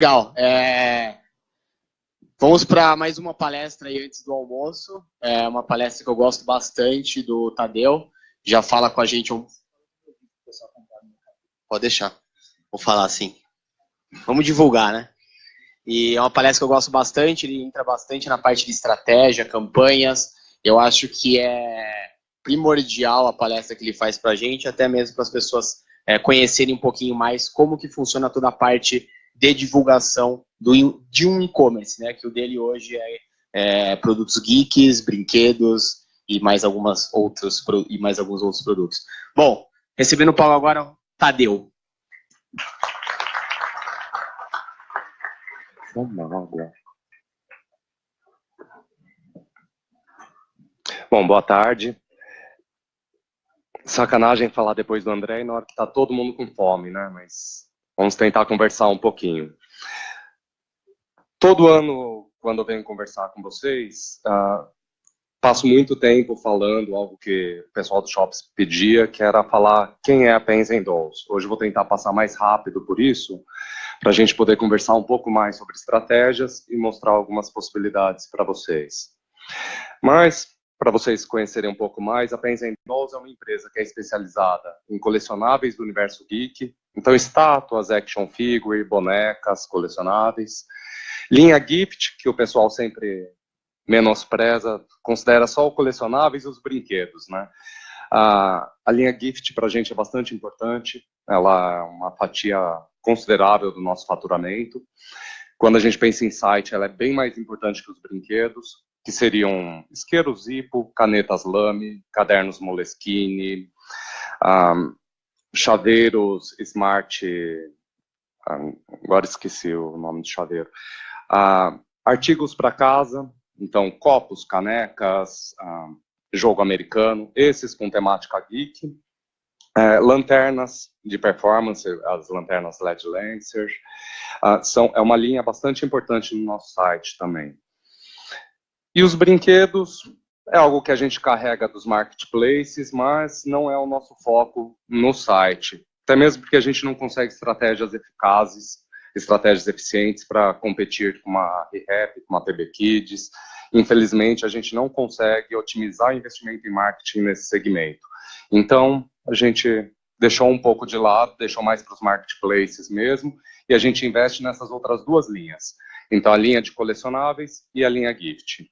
Legal. Vamos para mais uma palestra aí antes do almoço. É uma palestra que eu gosto bastante, do Tadeu. Já fala com a gente. Pode deixar. Vou falar assim. Vamos divulgar, né? E é uma palestra que eu gosto bastante. Ele entra bastante na parte de estratégia, campanhas. Eu acho que é primordial a palestra que ele faz para a gente, até mesmo para as pessoas conhecerem um pouquinho mais como que funciona toda a parte de divulgação de um e-commerce, né? Que o dele hoje é produtos geeks, brinquedos e mais alguns outros produtos. Bom, recebendo o Paulo agora, Tadeu. Bom, boa tarde. Sacanagem falar depois do André na hora que tá todo mundo com fome, né? Mas vamos tentar conversar um pouquinho. Todo ano, quando eu venho conversar com vocês, passo muito tempo falando algo que o pessoal do Shops pedia, que era falar quem é a Pens & Dolls. Hoje eu vou tentar passar mais rápido por isso, para a gente poder conversar um pouco mais sobre estratégias e mostrar algumas possibilidades para vocês. Mas, para vocês conhecerem um pouco mais, a Pens & Dolls é uma empresa que é especializada em colecionáveis do universo geek, então estátuas, action figure, bonecas colecionáveis, linha gift, que o pessoal sempre menospreza, considera só o colecionáveis e os brinquedos, né? A linha gift para a gente é bastante importante, ela é uma fatia considerável do nosso faturamento. Quando a gente pensa em site, ela é bem mais importante que os brinquedos, que seriam isqueiros Zippo, canetas Lamy, cadernos Moleskine, chaveiros Smart, agora esqueci o nome de chaveiro, artigos para casa, então copos, canecas, jogo americano, esses com temática geek, lanternas de performance, as lanternas LED Lancer, é uma linha bastante importante no nosso site também. E os brinquedos é algo que a gente carrega dos marketplaces, mas não é o nosso foco no site. Até mesmo porque a gente não consegue estratégias eficazes, estratégias eficientes para competir com uma ReHap, com uma PB Kids. Infelizmente, a gente não consegue otimizar o investimento em marketing nesse segmento. Então, a gente deixou um pouco de lado, deixou mais para os marketplaces mesmo, e a gente investe nessas outras duas linhas. Então, a linha de colecionáveis e a linha gift.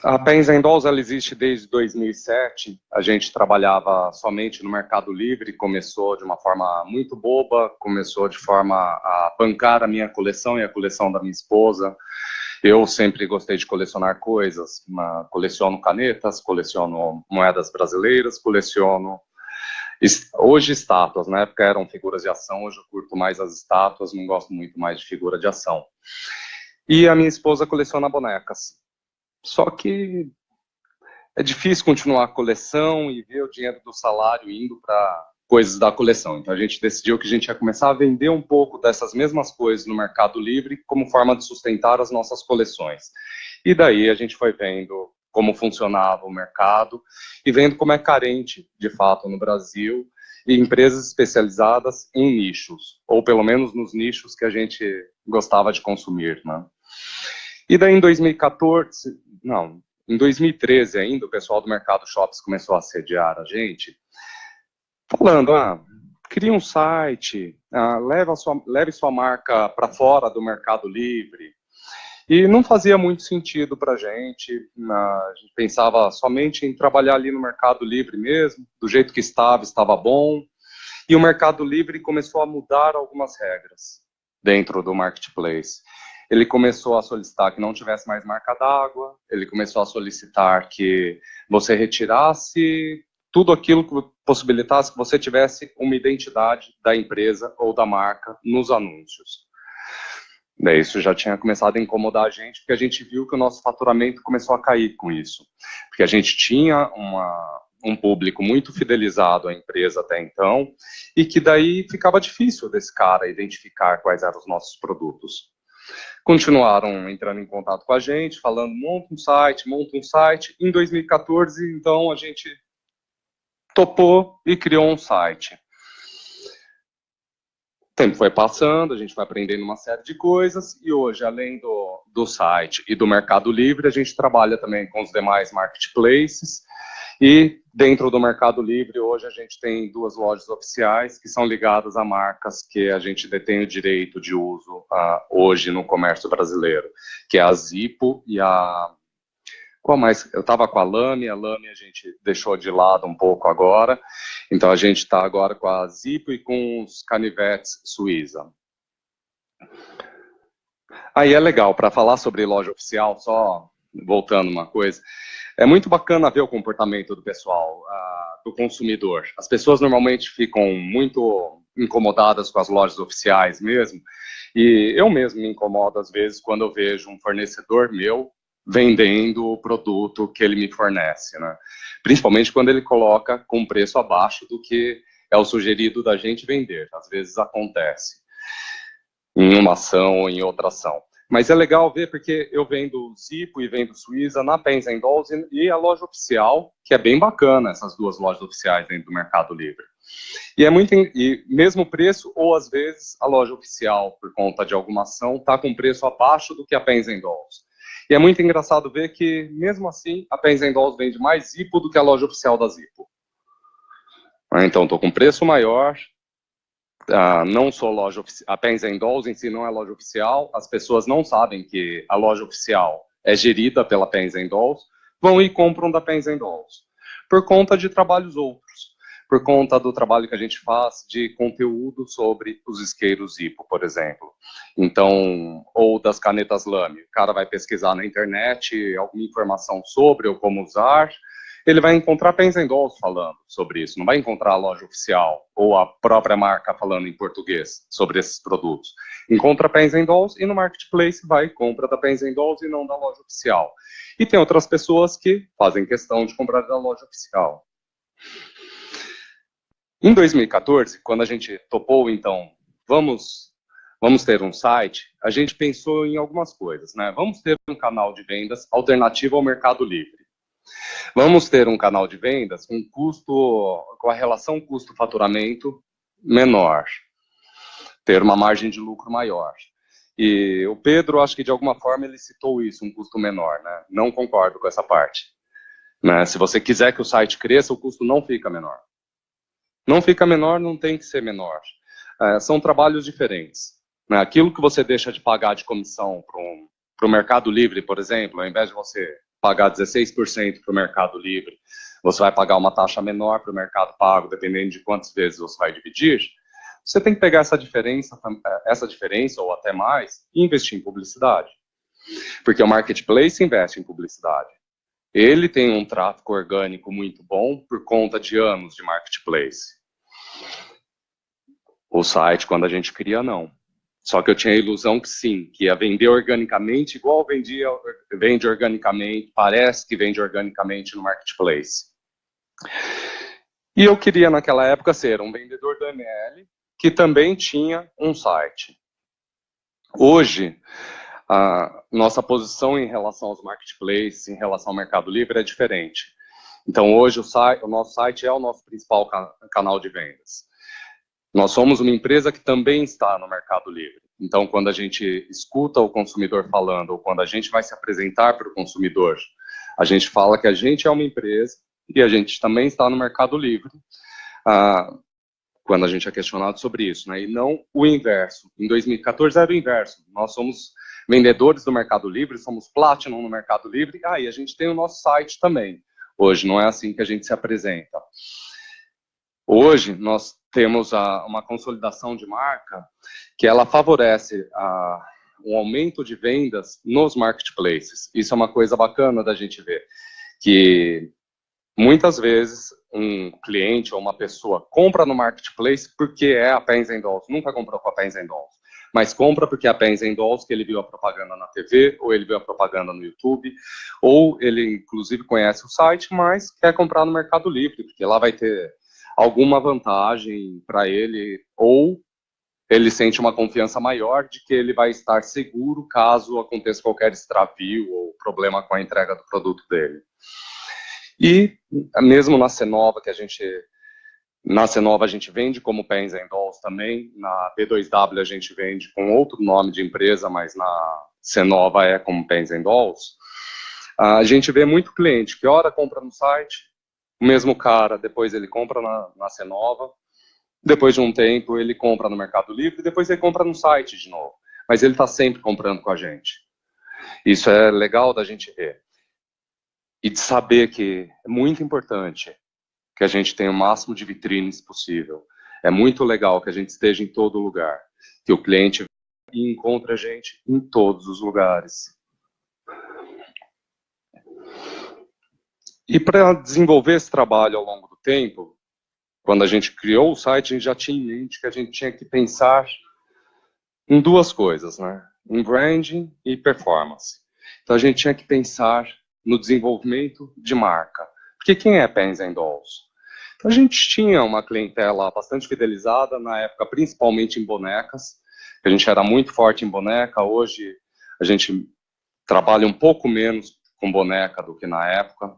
A Pens & Dolls ela existe desde 2007, a gente trabalhava somente no Mercado Livre, começou de uma forma muito boba, começou de forma a bancar a minha coleção e a coleção da minha esposa. Eu sempre gostei de colecionar coisas, coleciono canetas, coleciono moedas brasileiras, coleciono hoje estátuas, na época eram figuras de ação, hoje eu curto mais as estátuas, não gosto muito mais de figura de ação. E a minha esposa coleciona bonecas. Só que é difícil continuar a coleção e ver o dinheiro do salário indo para coisas da coleção. Então a gente decidiu que a gente ia começar a vender um pouco dessas mesmas coisas no Mercado Livre como forma de sustentar as nossas coleções. E daí a gente foi vendo como funcionava o mercado e vendo como é carente, de fato, no Brasil, e empresas especializadas em nichos, ou pelo menos nos nichos que a gente gostava de consumir, né? E daí em 2014, não, em 2013 ainda, o pessoal do Mercado Shops começou a assediar a gente, falando, cria um site, leve sua marca para fora do Mercado Livre. E não fazia muito sentido para a gente pensava somente em trabalhar ali no Mercado Livre mesmo, do jeito que estava bom, e o Mercado Livre começou a mudar algumas regras dentro do Marketplace. Ele começou a solicitar que não tivesse mais marca d'água, ele começou a solicitar que você retirasse tudo aquilo que possibilitasse que você tivesse uma identidade da empresa ou da marca nos anúncios. Daí isso já tinha começado a incomodar a gente, porque a gente viu que o nosso faturamento começou a cair com isso. Porque a gente tinha um público muito fidelizado à empresa até então, e que daí ficava difícil desse cara identificar quais eram os nossos produtos. Continuaram entrando em contato com a gente, falando, monta um site. Em 2014, então, a gente topou e criou um site. tempo foi passando, a gente foi aprendendo uma série de coisas, e hoje, além do site e do Mercado Livre, a gente trabalha também com os demais marketplaces, e dentro do Mercado Livre, hoje a gente tem 2 lojas oficiais que são ligadas a marcas que a gente detém o direito de uso hoje no comércio brasileiro, que é a Zippo e a... Qual mais? Eu estava com a Lamy a gente deixou de lado um pouco agora, então a gente está agora com a Zippo e com os canivetes Suiza. Aí é legal, para falar sobre loja oficial, só voltando uma coisa, é muito bacana ver o comportamento do pessoal, do consumidor. As pessoas normalmente ficam muito incomodadas com as lojas oficiais mesmo, e eu mesmo me incomodo às vezes quando eu vejo um fornecedor meu vendendo o produto que ele me fornece, né? Principalmente quando ele coloca com preço abaixo do que é o sugerido da gente vender. Às vezes acontece em uma ação ou em outra ação. Mas é legal ver porque eu vendo Zippo e vendo Suiza na Pens & Dolls e a loja oficial, que é bem bacana, essas 2 lojas oficiais dentro do Mercado Livre. E é muito, e mesmo preço, ou às vezes a loja oficial, por conta de alguma ação, está com preço abaixo do que a Pens & Dolls. E é muito engraçado ver que, mesmo assim, a Pens & Dolls vende mais Zippo do que a loja oficial da Zippo. Então, estou com preço maior, não sou loja oficial, a Pens & Dolls em si não é loja oficial, as pessoas não sabem que a loja oficial é gerida pela Pens & Dolls, vão e compram da Pens & Dolls, por conta de trabalhos outros, por conta do trabalho que a gente faz de conteúdo sobre os isqueiros Zippo, por exemplo. Então, ou das canetas Lamy, o cara vai pesquisar na internet alguma informação sobre ou como usar, ele vai encontrar Pens & Dolls falando sobre isso, não vai encontrar a loja oficial ou a própria marca falando em português sobre esses produtos. Encontra Pens & Dolls e no marketplace vai e compra da Pens & Dolls e não da loja oficial. E tem outras pessoas que fazem questão de comprar da loja oficial. Em 2014, quando a gente topou, então, vamos ter um site, a gente pensou em algumas coisas, né? Vamos ter um canal de vendas alternativo ao Mercado Livre. Vamos ter um canal de vendas com com a relação custo-faturamento menor, ter uma margem de lucro maior. E o Pedro, acho que de alguma forma ele citou isso, um custo menor, né? Não concordo com essa parte. Né? Se você quiser que o site cresça, o custo não fica menor. Não fica menor, não tem que ser menor. São trabalhos diferentes. Né? Aquilo que você deixa de pagar de comissão para o Mercado Livre, por exemplo, ao invés de você pagar 16% para o Mercado Livre, você vai pagar uma taxa menor para o Mercado Pago, dependendo de quantas vezes você vai dividir, você tem que pegar essa diferença ou até mais, e investir em publicidade. Porque o Marketplace investe em publicidade. Ele tem um tráfego orgânico muito bom por conta de anos de Marketplace. O site, quando a gente cria, não. Só que eu tinha a ilusão que sim, que ia vender organicamente, igual vende organicamente, parece que vende organicamente no Marketplace. E eu queria, naquela época, ser um vendedor do ML, que também tinha um site. Hoje, a nossa posição em relação aos marketplaces, em relação ao Mercado Livre, é diferente. Então, hoje, o nosso site é o nosso principal canal de vendas. Nós somos uma empresa que também está no Mercado Livre. Então, quando a gente escuta o consumidor falando, ou quando a gente vai se apresentar para o consumidor, a gente fala que a gente é uma empresa e a gente também está no Mercado Livre, quando a gente é questionado sobre isso, né? E não o inverso. Em 2014 era o inverso. Nós somos vendedores do Mercado Livre, somos Platinum no Mercado Livre, e a gente tem o nosso site também. Hoje não é assim que a gente se apresenta. Hoje, nós temos uma consolidação de marca que ela favorece um aumento de vendas nos marketplaces. Isso é uma coisa bacana da gente ver, que muitas vezes um cliente ou uma pessoa compra no marketplace porque é a Pens & Dolls, nunca comprou com a Pens & Dolls, mas compra porque é a Pens & Dolls, que ele viu a propaganda na TV, ou ele viu a propaganda no YouTube, ou ele inclusive conhece o site, mas quer comprar no Mercado Livre, porque lá vai ter alguma vantagem para ele, ou ele sente uma confiança maior de que ele vai estar seguro caso aconteça qualquer extravio ou problema com a entrega do produto dele. E mesmo na Cenova, que a gente Na Cenova a gente vende como Pens and Dolls também, na B2W a gente vende com outro nome de empresa, mas na Cenova é como Pens and Dolls. A gente vê muito cliente que ora compra no site, o mesmo cara, depois ele compra na Cenova, depois de um tempo ele compra no Mercado Livre, depois ele compra no site de novo. Mas ele está sempre comprando com a gente. Isso é legal da gente ver. E de saber que é muito importante que a gente tenha o máximo de vitrines possível. É muito legal que a gente esteja em todo lugar, que o cliente encontre a gente em todos os lugares. E para desenvolver esse trabalho ao longo do tempo, quando a gente criou o site, a gente já tinha em mente que a gente tinha que pensar em duas coisas, né? Em branding e performance. Então a gente tinha que pensar no desenvolvimento de marca. Porque quem é Pens and Dolls? Então, a gente tinha uma clientela bastante fidelizada na época, principalmente em bonecas. A gente era muito forte em boneca. Hoje a gente trabalha um pouco menos com boneca do que na época.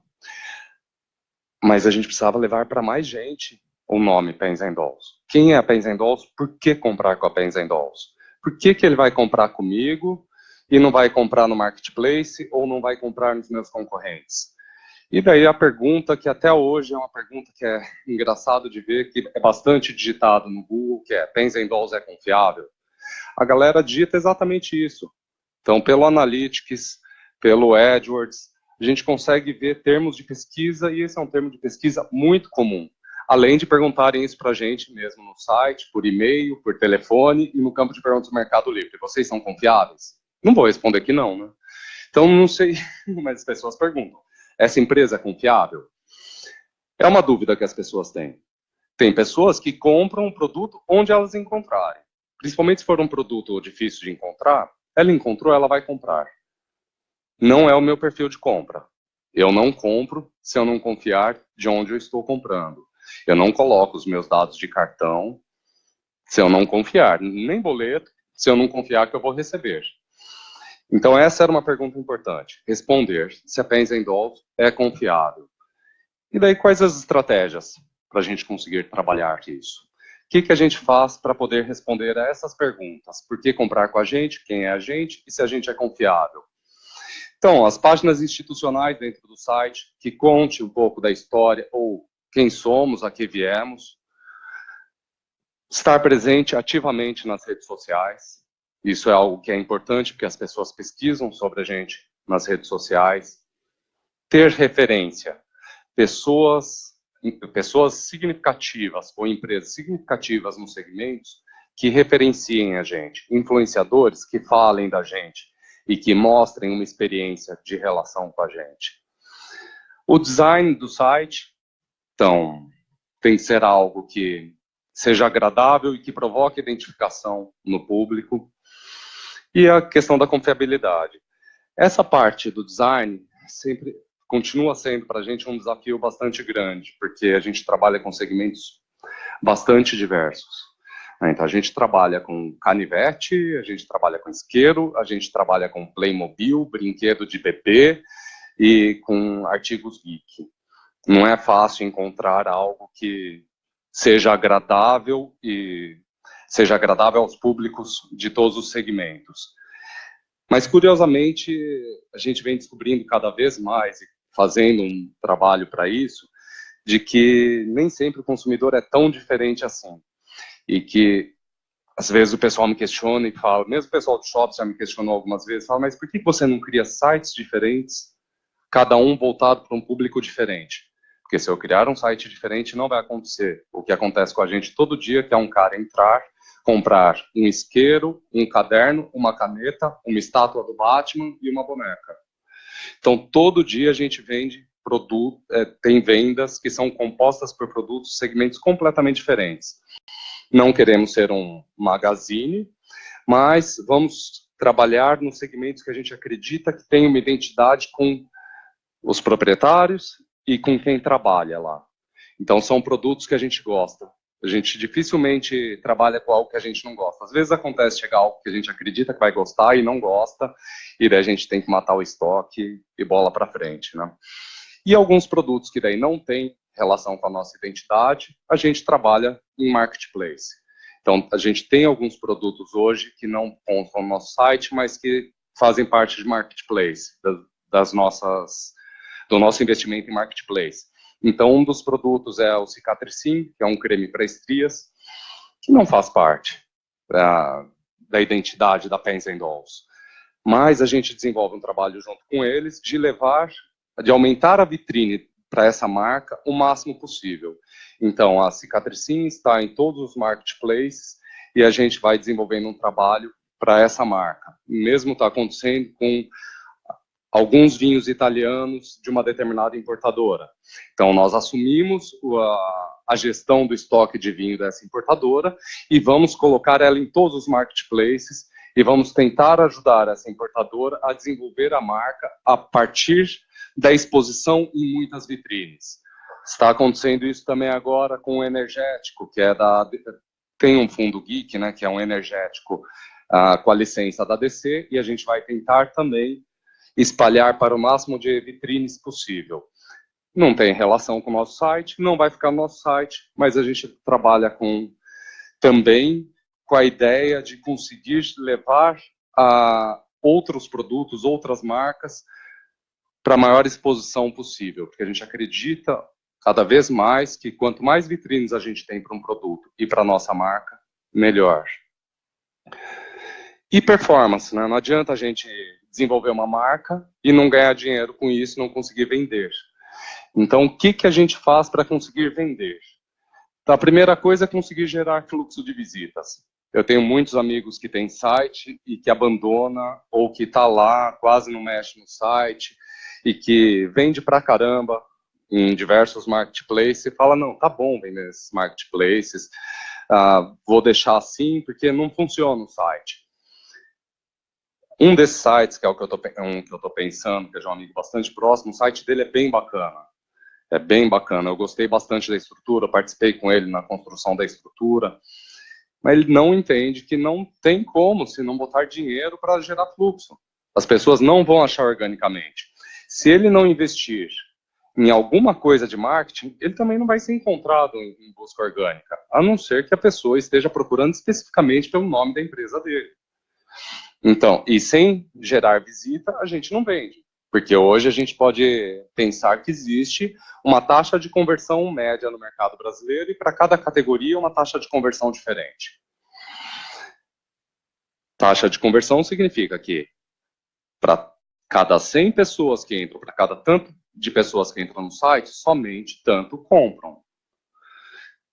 Mas a gente precisava levar para mais gente o nome Pens and Dolls. Quem é a Pens and Dolls? Por que comprar com a Pens and Dolls? Por que ele vai comprar comigo e não vai comprar no marketplace ou não vai comprar nos meus concorrentes? E daí a pergunta que até hoje é uma pergunta que é engraçado de ver, que é bastante digitado no Google, que é Pens and Dolls é confiável? A galera digita exatamente isso. Então, pelo Analytics, pelo AdWords, a gente consegue ver termos de pesquisa, e esse é um termo de pesquisa muito comum. Além de perguntarem isso para a gente mesmo no site, por e-mail, por telefone e no campo de perguntas do Mercado Livre. Vocês são confiáveis? Não vou responder que não, né? Então, não sei, mas as pessoas perguntam. Essa empresa é confiável? É uma dúvida que as pessoas têm. Tem pessoas que compram um produto onde elas encontrarem. Principalmente se for um produto difícil de encontrar, ela encontrou, ela vai comprar. Não é o meu perfil de compra. Eu não compro se eu não confiar de onde eu estou comprando. Eu não coloco os meus dados de cartão se eu não confiar. Nem boleto se eu não confiar que eu vou receber. Então, essa era uma pergunta importante. Responder se a Pens and Dolls é confiável. E daí, quais as estratégias para a gente conseguir trabalhar isso? O que a gente faz para poder responder a essas perguntas? Por que comprar com a gente? Quem é a gente? E se a gente é confiável? Então, as páginas institucionais dentro do site, que conte um pouco da história ou quem somos, a que viemos. Estar presente ativamente nas redes sociais. Isso é algo que é importante, porque as pessoas pesquisam sobre a gente nas redes sociais. Ter referência. Pessoas significativas ou empresas significativas nos segmentos que referenciem a gente. Influenciadores que falem da gente e que mostrem uma experiência de relação com a gente. O design do site, então, tem que ser algo que seja agradável e que provoque identificação no público. E a questão da confiabilidade. Essa parte do design sempre continua sendo para a gente um desafio bastante grande, porque a gente trabalha com segmentos bastante diversos. Então, a gente trabalha com canivete, a gente trabalha com isqueiro, a gente trabalha com Playmobil, brinquedo de bebê e com artigos geek. Não é fácil encontrar algo que seja agradável e seja agradável aos públicos de todos os segmentos. Mas, curiosamente, a gente vem descobrindo cada vez mais, e fazendo um trabalho para isso, de que nem sempre o consumidor é tão diferente assim. E que, às vezes, o pessoal me questiona e fala, mesmo o pessoal do shopping já me questionou algumas vezes, fala, mas por que você não cria sites diferentes, cada um voltado para um público diferente? Porque se eu criar um site diferente, não vai acontecer o que acontece com a gente todo dia, que é um cara entrar, comprar um isqueiro, um caderno, uma caneta, uma estátua do Batman e uma boneca. Então, todo dia a gente vende produto, tem vendas que são compostas por produtos, segmentos completamente diferentes. Não queremos ser um magazine, mas vamos trabalhar nos segmentos que a gente acredita que tem uma identidade com os proprietários e com quem trabalha lá. Então, são produtos que a gente gosta. A gente dificilmente trabalha com algo que a gente não gosta. Às vezes acontece chegar algo que a gente acredita que vai gostar e não gosta, e daí a gente tem que matar o estoque e bola para frente, né? E alguns produtos que daí não tem relação com a nossa identidade, a gente trabalha em marketplace. Então, a gente tem alguns produtos hoje que não constam no nosso site, mas que fazem parte de marketplace, do nosso investimento em marketplace. Então, um dos produtos é o Cicatricin, que é um creme para estrias, que não faz parte da identidade da Pens and Dolls. Mas a gente desenvolve um trabalho junto com eles de aumentar a vitrine para essa marca o máximo possível. Então, a Cicatricin está em todos os marketplaces e a gente vai desenvolvendo um trabalho para essa marca. O mesmo está acontecendo com alguns vinhos italianos de uma determinada importadora. Então, nós assumimos a gestão do estoque de vinho dessa importadora e vamos colocar ela em todos os marketplaces e vamos tentar ajudar essa importadora a desenvolver a marca a partir da exposição em muitas vitrines. Está acontecendo isso também agora com o energético, que tem um fundo geek, né, que é um energético com a licença da DC, e a gente vai tentar também espalhar para o máximo de vitrines possível. Não tem relação com o nosso site, não vai ficar no nosso site, mas a gente trabalha também com a ideia de conseguir levar outros produtos, outras marcas, para a maior exposição possível, porque a gente acredita cada vez mais que quanto mais vitrines a gente tem para um produto e para a nossa marca, melhor. E performance, né? Não adianta a gente desenvolver uma marca e não ganhar dinheiro com isso, não conseguir vender. Então, o que a gente faz para conseguir vender? Então, a primeira coisa é conseguir gerar fluxo de visitas. Eu tenho muitos amigos que têm site e que abandona, ou que está lá, quase não mexe no site, e que vende pra caramba em diversos marketplaces e fala, não, tá bom vender nesses marketplaces, vou deixar assim porque não funciona o site. Um desses sites, que é o que eu tô pensando, que é de um amigo bastante próximo, o site dele é bem bacana. É bem bacana, eu gostei bastante da estrutura, participei com ele na construção da estrutura, mas ele não entende que não tem como se não botar dinheiro para gerar fluxo. As pessoas não vão achar organicamente. Se ele não investir em alguma coisa de marketing, ele também não vai ser encontrado em busca orgânica, a não ser que a pessoa esteja procurando especificamente pelo nome da empresa dele. Então, e sem gerar visita, a gente não vende. Porque hoje a gente pode pensar que existe uma taxa de conversão média no mercado brasileiro e para cada categoria uma taxa de conversão diferente. Taxa de conversão significa que para cada 100 pessoas que entram, para cada tanto de pessoas que entram no site, somente tanto compram.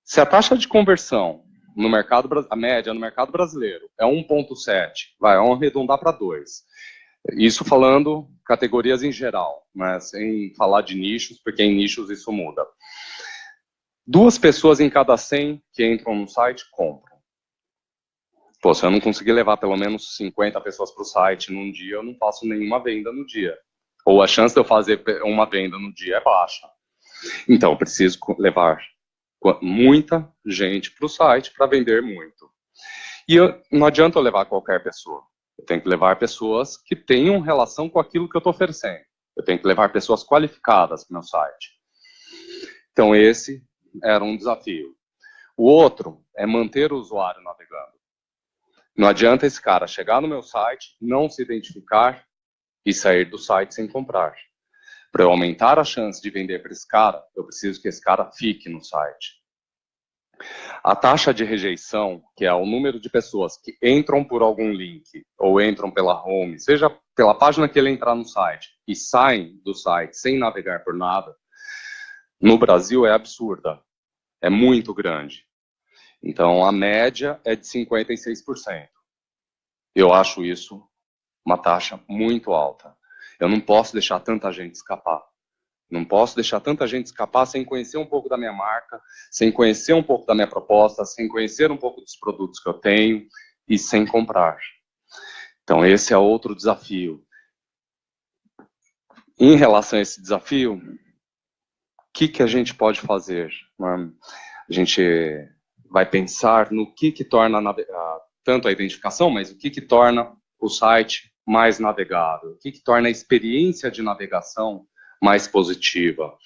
Se a taxa de conversão no mercado, a média no mercado brasileiro é 1,7, vamos arredondar para 2. Isso falando categorias em geral, né, sem falar de nichos, porque em nichos isso muda. 2 pessoas em cada 100 que entram no site compram. Pô, se eu não conseguir levar pelo menos 50 pessoas para o site num dia, eu não faço nenhuma venda no dia. Ou a chance de eu fazer uma venda no dia é baixa. Então, eu preciso levar muita gente para o site para vender muito. E não adianta eu levar qualquer pessoa. Eu tenho que levar pessoas que tenham relação com aquilo que eu estou oferecendo. Eu tenho que levar pessoas qualificadas para o meu site. Então, esse era um desafio. O outro é manter o usuário navegando. Não adianta esse cara chegar no meu site, não se identificar e sair do site sem comprar. Para eu aumentar a chance de vender para esse cara, eu preciso que esse cara fique no site. A taxa de rejeição, que é o número de pessoas que entram por algum link ou entram pela home, seja pela página que ele entrar no site e saem do site sem navegar por nada, no Brasil é absurda, é muito grande. Então, a média é de 56%. Eu acho isso uma taxa muito alta. Eu não posso deixar tanta gente escapar. Não posso deixar tanta gente escapar sem conhecer um pouco da minha marca, sem conhecer um pouco da minha proposta, sem conhecer um pouco dos produtos que eu tenho e sem comprar. Então, esse é outro desafio. Em relação a esse desafio, o que a gente pode fazer? A gente vai pensar no que torna tanto a identificação, mas o que torna o site mais navegável, o que torna a experiência de navegação mais positiva?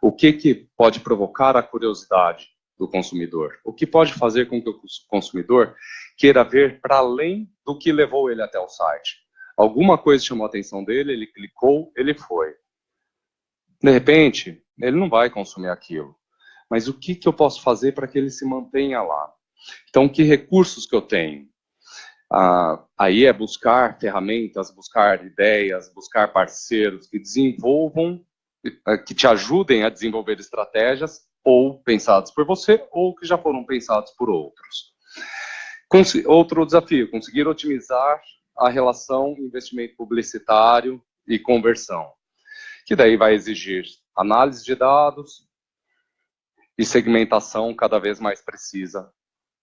O que pode provocar a curiosidade do consumidor? O que pode fazer com que o consumidor queira ver para além do que levou ele até o site? Alguma coisa chamou a atenção dele, ele clicou, ele foi. De repente, ele não vai consumir aquilo. Mas o que eu posso fazer para que ele se mantenha lá? Então, que recursos que eu tenho? Aí é buscar ferramentas, buscar ideias, buscar parceiros que desenvolvam, que te ajudem a desenvolver estratégias ou pensados por você ou que já foram pensados por outros. Outro desafio, conseguir otimizar a relação investimento publicitário e conversão, que daí vai exigir análise de dados e segmentação cada vez mais precisa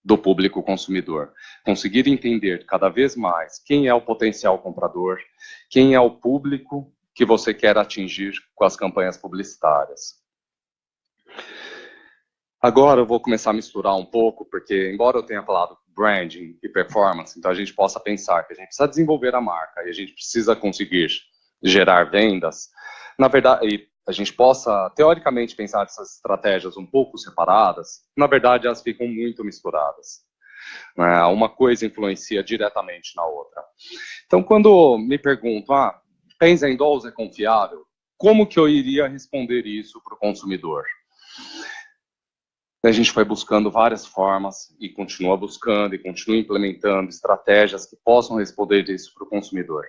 do público consumidor. Conseguir entender cada vez mais quem é o potencial comprador, quem é o público que você quer atingir com as campanhas publicitárias. Agora eu vou começar a misturar um pouco, porque embora eu tenha falado branding e performance, então a gente possa pensar que a gente precisa desenvolver a marca e a gente precisa conseguir gerar vendas, na verdade, a gente possa, teoricamente, pensar essas estratégias um pouco separadas, na verdade, elas ficam muito misturadas. Uma coisa influencia diretamente na outra. Então, quando me perguntam, Pens & Dolls é confiável? Como que eu iria responder isso para o consumidor? A gente foi buscando várias formas e continua buscando e continua implementando estratégias que possam responder isso para o consumidor.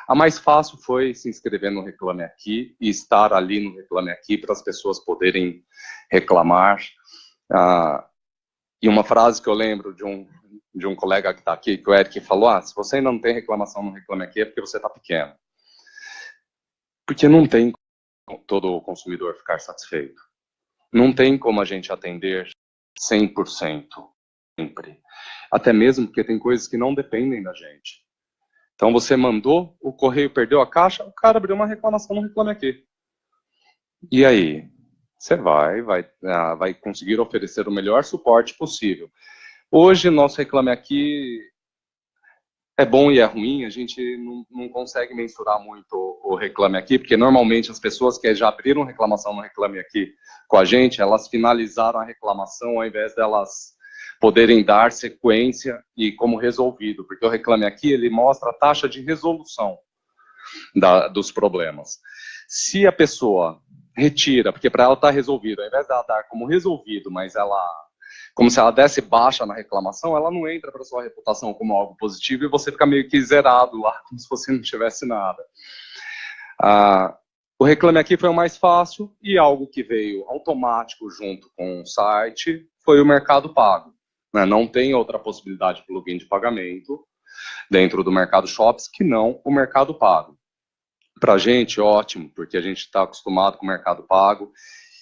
A mais fácil foi se inscrever no Reclame Aqui e estar ali no Reclame Aqui para as pessoas poderem reclamar. E uma frase que eu lembro de um colega que está aqui, que o Eric falou, se você ainda não tem reclamação no Reclame Aqui é porque você está pequeno. Porque não tem como todo consumidor ficar satisfeito. Não tem como a gente atender 100% sempre. Até mesmo porque tem coisas que não dependem da gente. Então você mandou, o correio perdeu a caixa, o cara abriu uma reclamação no Reclame Aqui. E aí? Você vai conseguir oferecer o melhor suporte possível. Hoje, nosso Reclame Aqui é bom e é ruim, a gente não consegue mensurar muito o Reclame Aqui, porque normalmente as pessoas que já abriram reclamação no Reclame Aqui com a gente, elas finalizaram a reclamação ao invés delas poderem dar sequência e como resolvido, porque o Reclame Aqui ele mostra a taxa de resolução dos problemas. Se a pessoa retira, porque para ela está resolvido, ao invés dela dar como resolvido, mas como se ela desse baixa na reclamação, ela não entra para sua reputação como algo positivo e você fica meio que zerado lá, como se você não tivesse nada. O Reclame Aqui foi o mais fácil e algo que veio automático junto com o site foi o Mercado Pago. Não tem outra possibilidade de plugin de pagamento dentro do Mercado Shops que não o Mercado Pago. Para a gente, ótimo, porque a gente está acostumado com o Mercado Pago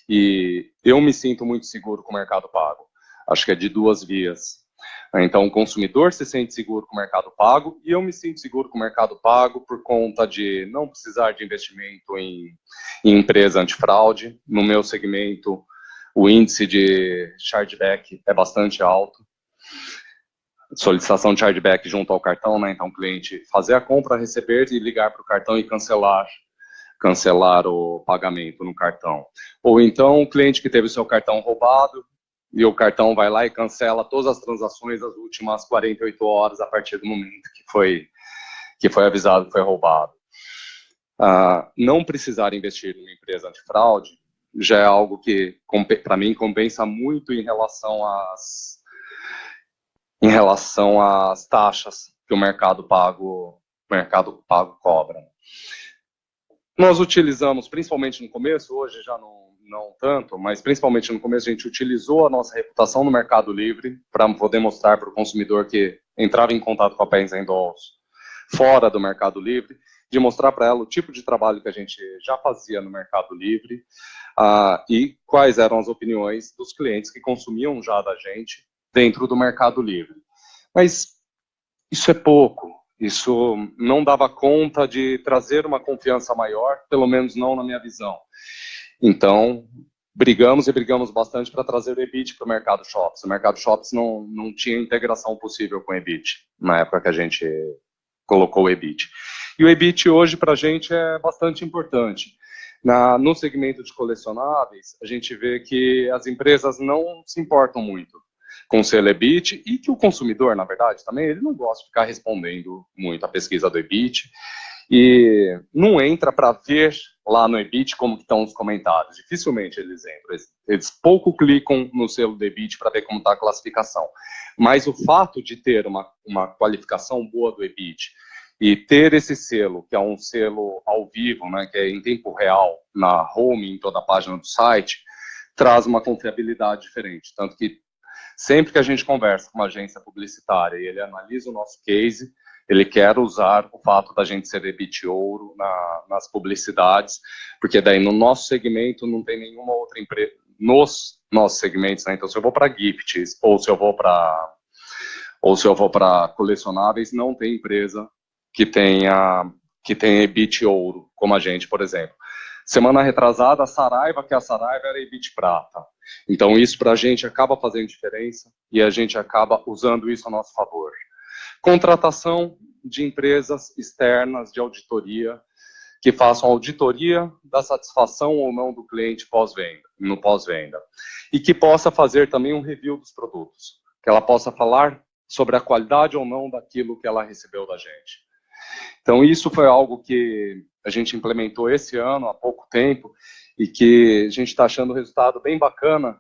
e eu me sinto muito seguro com o Mercado Pago. Acho que é de duas vias. Então, o consumidor se sente seguro com o Mercado Pago e eu me sinto seguro com o Mercado Pago por conta de não precisar de investimento em empresa antifraude. No meu segmento, o índice de chargeback é bastante alto. Solicitação de chargeback junto ao cartão, então o cliente fazer a compra, receber e ligar para o cartão e cancelar o pagamento no cartão. Ou então o cliente que teve o seu cartão roubado, e o cartão vai lá e cancela todas as transações das últimas 48 horas a partir do momento que foi avisado que foi roubado. Não precisar investir numa empresa antifraude já é algo que, para mim, compensa muito em relação às taxas que o Mercado Pago cobra. Nós utilizamos, principalmente no começo, hoje já não tanto, mas principalmente no começo a gente utilizou a nossa reputação no Mercado Livre para poder mostrar para o consumidor que entrava em contato com a Pens & Dolls fora do Mercado Livre, de mostrar para ela o tipo de trabalho que a gente já fazia no Mercado Livre e quais eram as opiniões dos clientes que consumiam já da gente dentro do Mercado Livre. Mas isso é pouco. Isso não dava conta de trazer uma confiança maior, pelo menos não na minha visão. Então, brigamos bastante para trazer o EBIT para o Mercado Shops. O Mercado Shops não tinha integração possível com o EBIT, na época que a gente colocou o EBIT. E o EBIT hoje para a gente é bastante importante. No segmento de colecionáveis, a gente vê que as empresas não se importam muito com o selo EBIT e que o consumidor, na verdade, também, ele não gosta de ficar respondendo muito à pesquisa do EBIT e não entra para ver lá no EBIT como que estão os comentários. Dificilmente eles entram. Eles pouco clicam no selo do EBIT para ver como está a classificação. Mas o fato de ter uma qualificação boa do EBIT e ter esse selo, que é um selo ao vivo, né, que é em tempo real, na home, em toda a página do site, traz uma confiabilidade diferente. Tanto que sempre que a gente conversa com uma agência publicitária e ele analisa o nosso case, ele quer usar o fato da gente ser EBIT ouro nas publicidades, porque daí no nosso segmento não tem nenhuma outra empresa, nos nossos segmentos, né? Então se eu vou para gifts ou se eu vou para colecionáveis, não tem empresa que tenha EBIT ouro, como a gente, por exemplo. Semana retrasada, a Saraiva, que a Saraiva era EBIT prata. Então isso para a gente acaba fazendo diferença e a gente acaba usando isso a nosso favor. Contratação de empresas externas de auditoria que façam auditoria da satisfação ou não do cliente no pós-venda. E que possa fazer também um review dos produtos. Que ela possa falar sobre a qualidade ou não daquilo que ela recebeu da gente. Então isso foi algo que a gente implementou esse ano, há pouco tempo, e que a gente está achando o resultado bem bacana.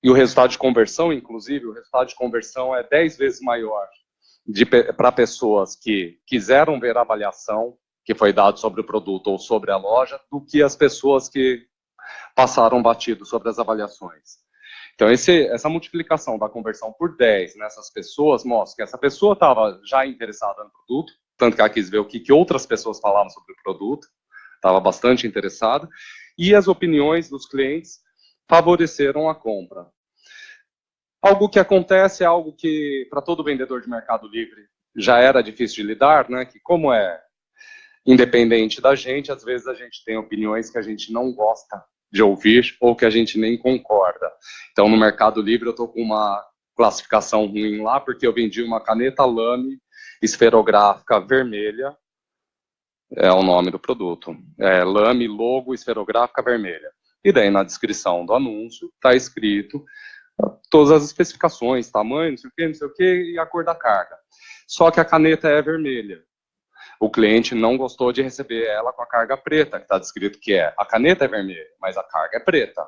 E o resultado de conversão, inclusive, o resultado de conversão é 10 vezes maior para pessoas que quiseram ver a avaliação que foi dada sobre o produto ou sobre a loja, do que as pessoas que passaram batido sobre as avaliações. Então, essa multiplicação da conversão por 10 nessas pessoas mostra que essa pessoa estava já interessada no produto, tanto que ela quis ver o que outras pessoas falavam sobre o produto, estava bastante interessada, e as opiniões dos clientes favoreceram a compra. Algo que acontece é algo que, para todo vendedor de Mercado Livre, já era difícil de lidar, né? Que como é independente da gente, às vezes a gente tem opiniões que a gente não gosta de ouvir ou que a gente nem concorda. Então, no Mercado Livre, eu estou com uma classificação ruim lá, porque eu vendi uma caneta Lamy esferográfica vermelha, é o nome do produto, é Lamy logo esferográfica vermelha. E daí, na descrição do anúncio, está escrito todas as especificações, tamanho, não sei o que, e a cor da carga. Só que a caneta é vermelha. O cliente não gostou de receber ela com a carga preta, que está descrito que é. A caneta é vermelha, mas a carga é preta.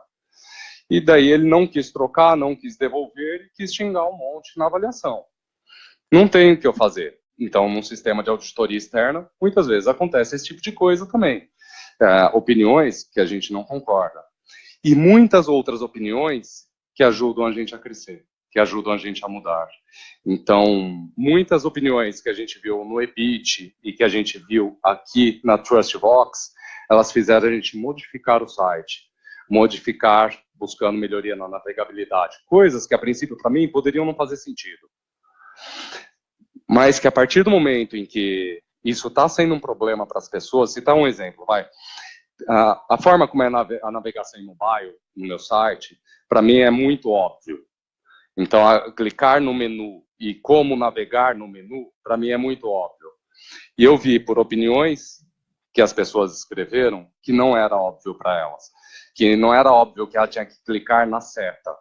E daí ele não quis trocar, não quis devolver e quis xingar um monte na avaliação. Não tem o que eu fazer. Então, num sistema de auditoria externa, muitas vezes acontece esse tipo de coisa também. Opiniões que a gente não concorda. E muitas outras opiniões que ajudam a gente a crescer, que ajudam a gente a mudar. Então, muitas opiniões que a gente viu no EBIT e que a gente viu aqui na TrustVox, elas fizeram a gente modificar o site, modificar, buscando melhoria na navegabilidade. Coisas que, a princípio, para mim, poderiam não fazer sentido. Mas que, a partir do momento em que isso está sendo um problema para as pessoas, citar um exemplo, vai. A forma como é a navegação em mobile, no meu site, para mim é muito óbvio. Então, clicar no menu e como navegar no menu, para mim é muito óbvio. E eu vi por opiniões que as pessoas escreveram que não era óbvio para elas. Que não era óbvio que ela tinha que clicar na seta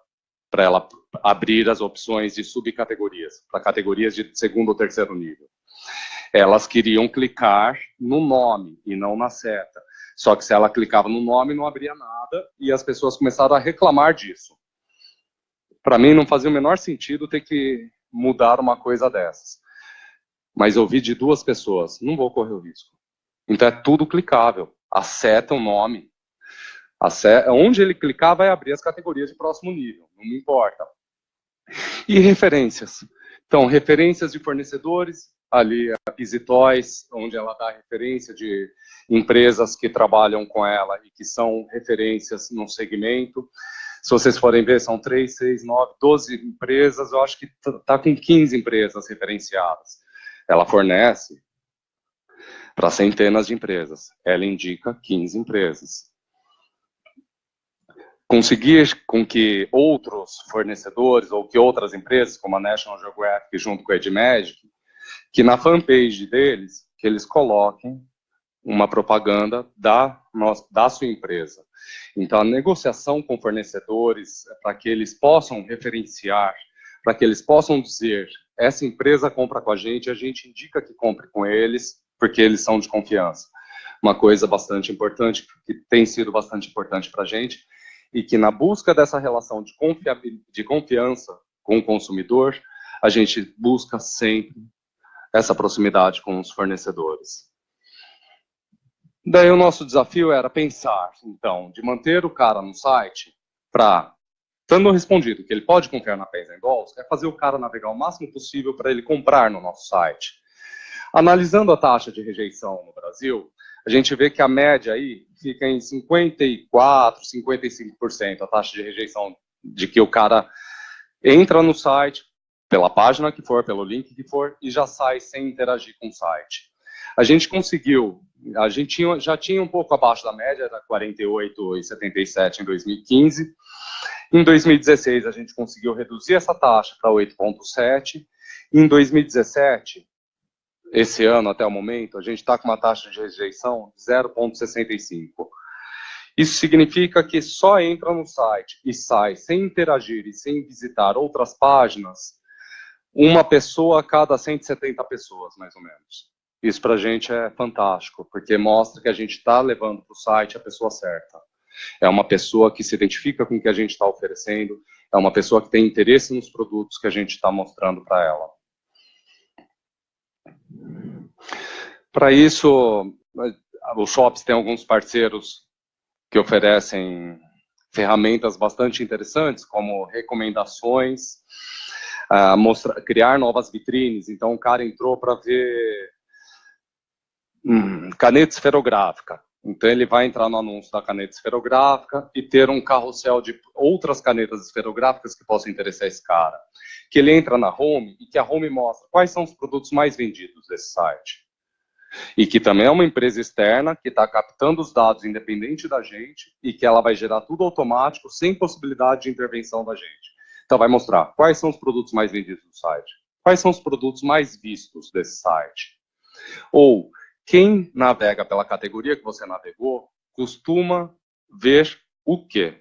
para ela abrir as opções de subcategorias, para categorias de segundo ou terceiro nível. Elas queriam clicar no nome e não na seta. Só que se ela clicava no nome, não abria nada, e as pessoas começaram a reclamar disso. Para mim, não fazia o menor sentido ter que mudar uma coisa dessas. Mas eu vi de 2 pessoas, não vou correr o risco. Então é tudo clicável. A seta é o nome. Onde ele clicar, vai abrir as categorias de próximo nível, não me importa. E referências. Então, referências de fornecedores, ali a EasyToys, onde ela dá referência de empresas que trabalham com ela e que são referências no segmento. Se vocês forem ver, são 3, 6, 9, 12 empresas, eu acho que está com 15 empresas referenciadas. Ela fornece para centenas de empresas. Ela indica 15 empresas. Conseguir com que outros fornecedores ou que outras empresas, como a National Geographic junto com a Edmagic, que na fanpage deles, que eles coloquem uma propaganda da sua empresa. Então, a negociação com fornecedores, para que eles possam referenciar, para que eles possam dizer, essa empresa compra com a gente indica que compre com eles, porque eles são de confiança. Uma coisa bastante importante, que tem sido bastante importante para a gente, e que na busca dessa relação de confiança com o consumidor, a gente busca sempre essa proximidade com os fornecedores. Daí o nosso desafio era pensar, então, de manter o cara no site para, tendo respondido que ele pode confiar na Pens Dolls, é fazer o cara navegar o máximo possível para ele comprar no nosso site. Analisando a taxa de rejeição no Brasil, a gente vê que a média aí fica em 54%, 55%, a taxa de rejeição de que o cara entra no site, pela página que for, pelo link que for, e já sai sem interagir com o site. A gente conseguiu, já tinha um pouco abaixo da média, era 48,77 em 2015. Em 2016, a gente conseguiu reduzir essa taxa para 8,7. Em 2017, esse ano até o momento, a gente está com uma taxa de rejeição de 0,65. Isso significa que só entra no site e sai sem interagir e sem visitar outras páginas, uma pessoa a cada 170 pessoas, mais ou menos. Isso para a gente é fantástico, porque mostra que a gente está levando para o site a pessoa certa. É uma pessoa que se identifica com o que a gente está oferecendo, é uma pessoa que tem interesse nos produtos que a gente está mostrando para ela. Para isso, os shops têm alguns parceiros que oferecem ferramentas bastante interessantes, como recomendações, criar novas vitrines. Então, o cara entrou para ver caneta esferográfica. Então, ele vai entrar no anúncio da caneta esferográfica e ter um carrossel de outras canetas esferográficas que possam interessar esse cara. Que ele entra na home e que a home mostra quais são os produtos mais vendidos desse site. E que também é uma empresa externa que está captando os dados independente da gente e que ela vai gerar tudo automático, sem possibilidade de intervenção da gente. Então, vai mostrar quais são os produtos mais vendidos do site, quais são os produtos mais vistos desse site. Ou quem navega pela categoria que você navegou costuma ver o quê?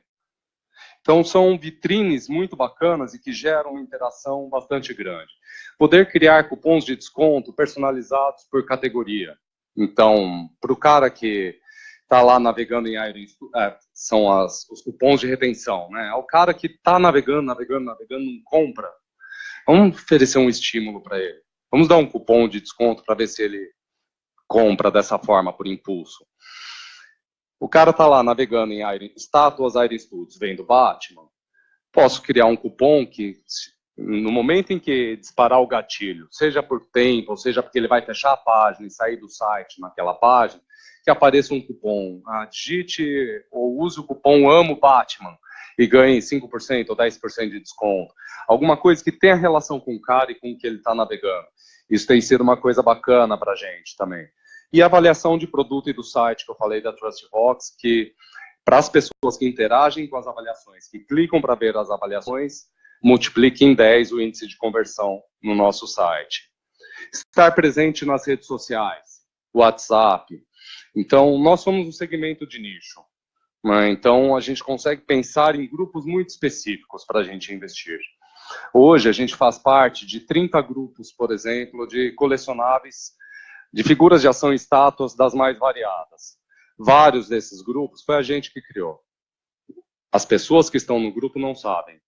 Então, são vitrines muito bacanas e que geram uma interação bastante grande. Poder criar cupons de desconto personalizados por categoria. Então, para o cara que está lá navegando em Iron, são os cupons de retenção, né? É o cara que está navegando, não compra. Vamos oferecer um estímulo para ele. Vamos dar um cupom de desconto para ver se ele compra dessa forma, por impulso. O cara está lá navegando em estátuas Iron Studios, vendo Batman. Posso criar um cupom que, no momento em que disparar o gatilho, seja por tempo, ou seja porque ele vai fechar a página e sair do site naquela página, que apareça um cupom. Digite ou use o cupom Amo Batman e ganhe 5% ou 10% de desconto. Alguma coisa que tenha relação com o cara e com o que ele está navegando. Isso tem sido uma coisa bacana para a gente também. E a avaliação de produto e do site, que eu falei da TrustBox, que para as pessoas que interagem com as avaliações, que clicam para ver as avaliações, multiplique em 10 o índice de conversão no nosso site. Estar presente nas redes sociais, WhatsApp. Então, nós somos um segmento de nicho. Né? Então, a gente consegue pensar em grupos muito específicos para a gente investir. Hoje, a gente faz parte de 30 grupos, por exemplo, de colecionáveis, de figuras de ação e estátuas das mais variadas. Vários desses grupos foi a gente que criou. As pessoas que estão no grupo não sabem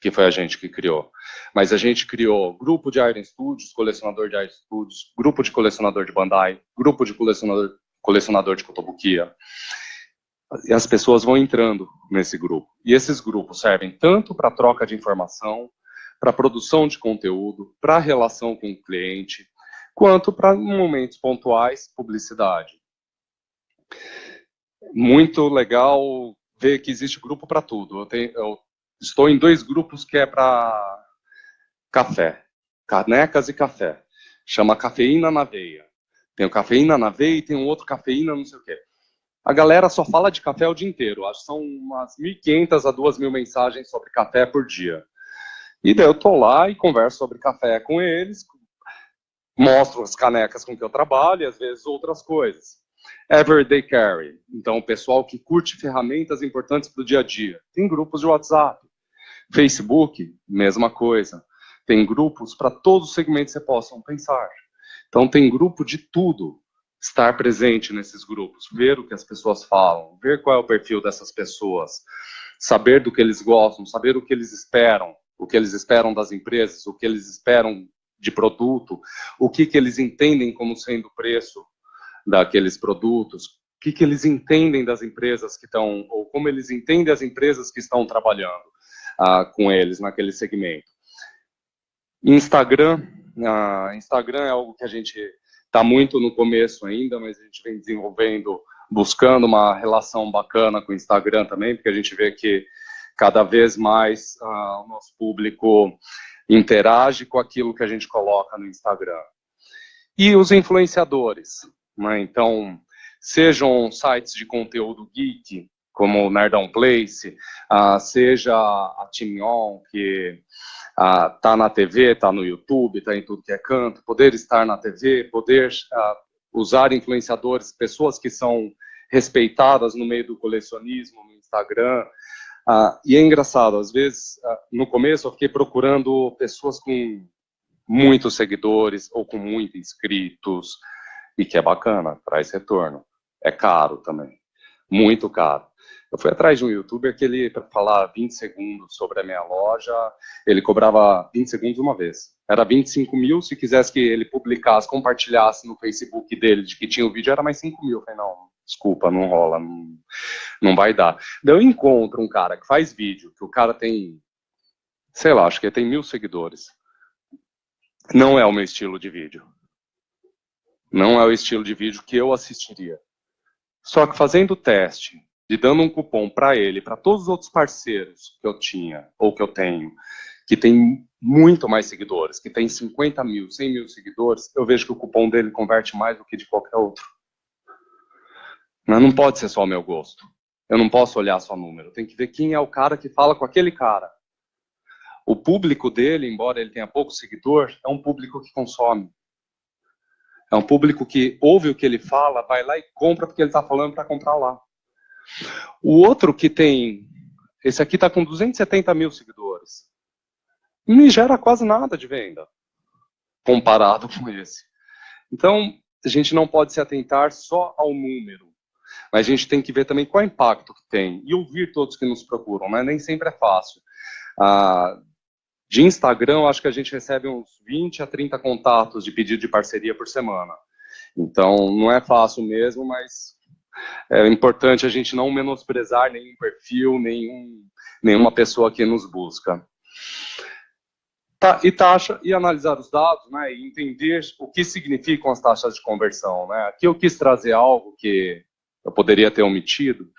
que foi a gente que criou. Mas a gente criou grupo de Iron Studios, colecionador de Iron Studios, grupo de colecionador de Bandai, grupo de colecionador de Kotobukiya. E as pessoas vão entrando nesse grupo. E esses grupos servem tanto para troca de informação, para produção de conteúdo, para relação com o cliente, quanto para momentos pontuais, publicidade. Muito legal ver que existe grupo para tudo. Eu estou em 2 grupos que é para café, canecas e café. Chama Cafeína na Veia. Tem o Cafeína na Veia e tem um outro Cafeína não sei o quê. A galera só fala de café o dia inteiro. Acho que são umas 1.500 a 2.000 mensagens sobre café por dia. E daí eu estou lá e converso sobre café com eles, mostro as canecas com que eu trabalho e às vezes outras coisas. Everyday Carry, então o pessoal que curte ferramentas importantes para o dia a dia. Tem grupos de WhatsApp. Facebook, mesma coisa. Tem grupos para todos os segmentos que você possam pensar. Então tem grupo de tudo. Estar presente nesses grupos, ver o que as pessoas falam, ver qual é o perfil dessas pessoas, saber do que eles gostam, saber o que eles esperam das empresas, o que eles esperam de produto, o que eles entendem como sendo o preço daqueles produtos, o que eles entendem das empresas que estão, ou como eles entendem as empresas que estão trabalhando com eles naquele segmento. Instagram é algo que a gente está muito no começo ainda, mas a gente vem desenvolvendo, buscando uma relação bacana com o Instagram também, porque a gente vê que cada vez mais o nosso público interage com aquilo que a gente coloca no Instagram. E os influenciadores, né? Então, sejam sites de conteúdo geek, como o Nerdão Place, seja a Team On, que está na TV, está no YouTube, está em tudo que é canto, poder estar na TV, poder usar influenciadores, pessoas que são respeitadas no meio do colecionismo, no Instagram. E é engraçado, às vezes, no começo eu fiquei procurando pessoas com muitos seguidores ou com muitos inscritos, e que é bacana, traz retorno. É caro também, muito caro. Eu fui atrás de um youtuber que ele, para falar 20 segundos sobre a minha loja, ele cobrava 20 segundos uma vez. Era 25 mil, se quisesse que ele publicasse, compartilhasse no Facebook dele de que tinha o vídeo, era mais 5 mil. Eu falei, não, desculpa, não rola, não vai dar. Daí eu encontro um cara que faz vídeo, que o cara tem, sei lá, acho que ele tem 1.000 seguidores. Não é o meu estilo de vídeo. Não é o estilo de vídeo que eu assistiria. Só que fazendo o teste, de dando um cupom para ele, para todos os outros parceiros que eu tinha, ou que eu tenho, que tem muito mais seguidores, que tem 50 mil, 100 mil seguidores, eu vejo que o cupom dele converte mais do que de qualquer outro. Mas não pode ser só o meu gosto. Eu não posso olhar só número. Tem que ver quem é o cara que fala com aquele cara. O público dele, embora ele tenha pouco seguidor, é um público que consome. É um público que ouve o que ele fala, vai lá e compra porque ele está falando para comprar lá. O outro que tem... Esse aqui está com 270 mil seguidores. Não me gera quase nada de venda, comparado com esse. Então, a gente não pode se atentar só ao número, mas a gente tem que ver também qual é o impacto que tem. E ouvir todos que nos procuram, né? Nem sempre é fácil. De Instagram, acho que a gente recebe uns 20 a 30 contatos de pedido de parceria por semana. Então, não é fácil mesmo, mas é importante a gente não menosprezar nenhum perfil, nenhuma pessoa que nos busca. E analisar os dados, né, e entender o que significam as taxas de conversão. Né? Aqui eu quis trazer algo que eu poderia ter omitido,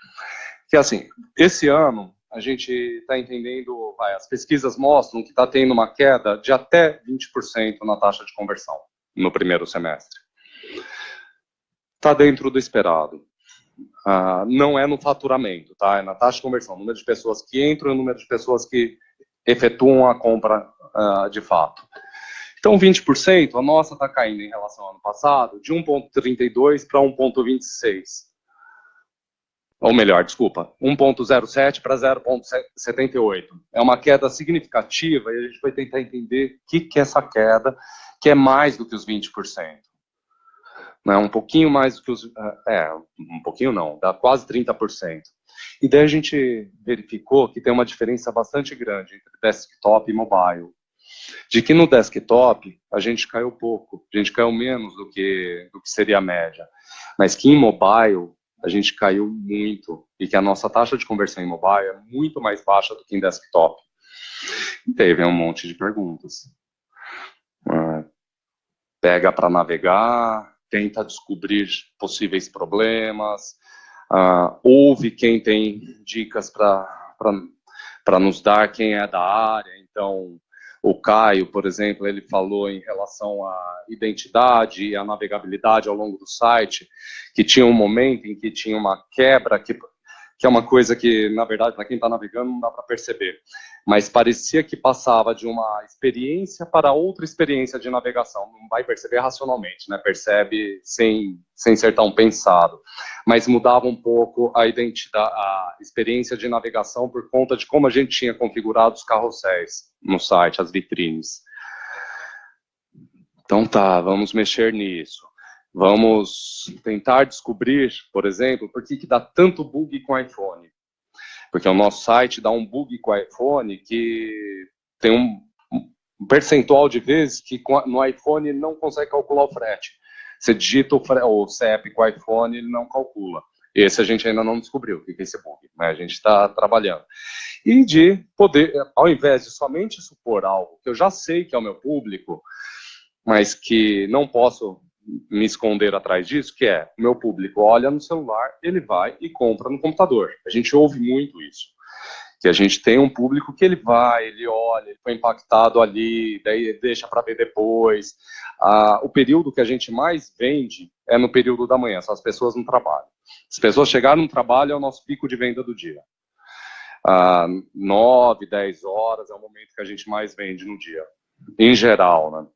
que assim, esse ano a gente está entendendo, as pesquisas mostram que está tendo uma queda de até 20% na taxa de conversão no primeiro semestre. Está dentro do esperado. Não é no faturamento, tá? É na taxa de conversão, número de pessoas que entram e o número de pessoas que efetuam a compra de fato. Então, 20%, a nossa está caindo em relação ao ano passado, de 1,32 para 1,26. Ou melhor, desculpa, 1,07 para 0,78. É uma queda significativa e a gente vai tentar entender o que é essa queda, que é mais do que os 20%. Né? Um pouquinho mais do que os... um pouquinho não, dá quase 30%. E daí a gente verificou que tem uma diferença bastante grande entre desktop e mobile. De que no desktop a gente caiu pouco, a gente caiu menos do que seria a média. Mas que em mobile a gente caiu muito e que a nossa taxa de conversão em mobile é muito mais baixa do que em desktop. E daí vem um monte de perguntas. Pega para navegar, tenta descobrir possíveis problemas, ouve quem tem dicas para nos dar, quem é da área. Então, o Caio, por exemplo, ele falou em relação à identidade e à navegabilidade ao longo do site, que tinha um momento em que tinha uma quebra que que é uma coisa que, na verdade, para quem está navegando, não dá para perceber. Mas parecia que passava de uma experiência para outra experiência de navegação. Não vai perceber racionalmente, né? Percebe sem ser tão pensado. Mas mudava um pouco a identidade, a experiência de navegação por conta de como a gente tinha configurado os carrosséis no site, as vitrines. Então tá, vamos mexer nisso. Vamos tentar descobrir, por exemplo, por que dá tanto bug com o iPhone. Porque o nosso site dá um bug com o iPhone que tem um percentual de vezes que no iPhone não consegue calcular o frete. Você digita o CEP com o iPhone, ele não calcula. Esse a gente ainda não descobriu o que é esse bug, né? A gente está trabalhando. E de poder, ao invés de somente supor algo que eu já sei que é o meu público, mas que não posso me esconder atrás disso, que é, o meu público olha no celular, ele vai e compra no computador. A gente ouve muito isso. Que a gente tem um público que ele vai, ele olha, ele foi impactado ali, daí deixa para ver depois. O período que a gente mais vende é no período da manhã, são as pessoas no trabalho. As pessoas chegaram no trabalho, é o nosso pico de venda do dia. 9, 10 horas é o momento que a gente mais vende no dia, em geral, né?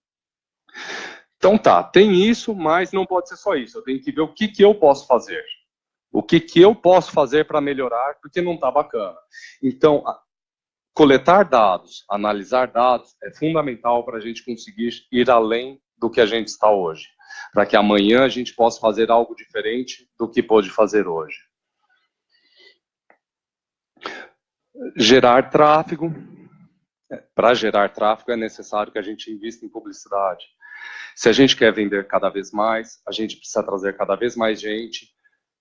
Então tá, tem isso, mas não pode ser só isso. Eu tenho que ver o que eu posso fazer. O que eu posso fazer para melhorar, porque não está bacana. Então, coletar dados, analisar dados, é fundamental para a gente conseguir ir além do que a gente está hoje. Para que amanhã a gente possa fazer algo diferente do que pôde fazer hoje. Gerar tráfego. Para gerar tráfego é necessário que a gente invista em publicidade. Se a gente quer vender cada vez mais, a gente precisa trazer cada vez mais gente,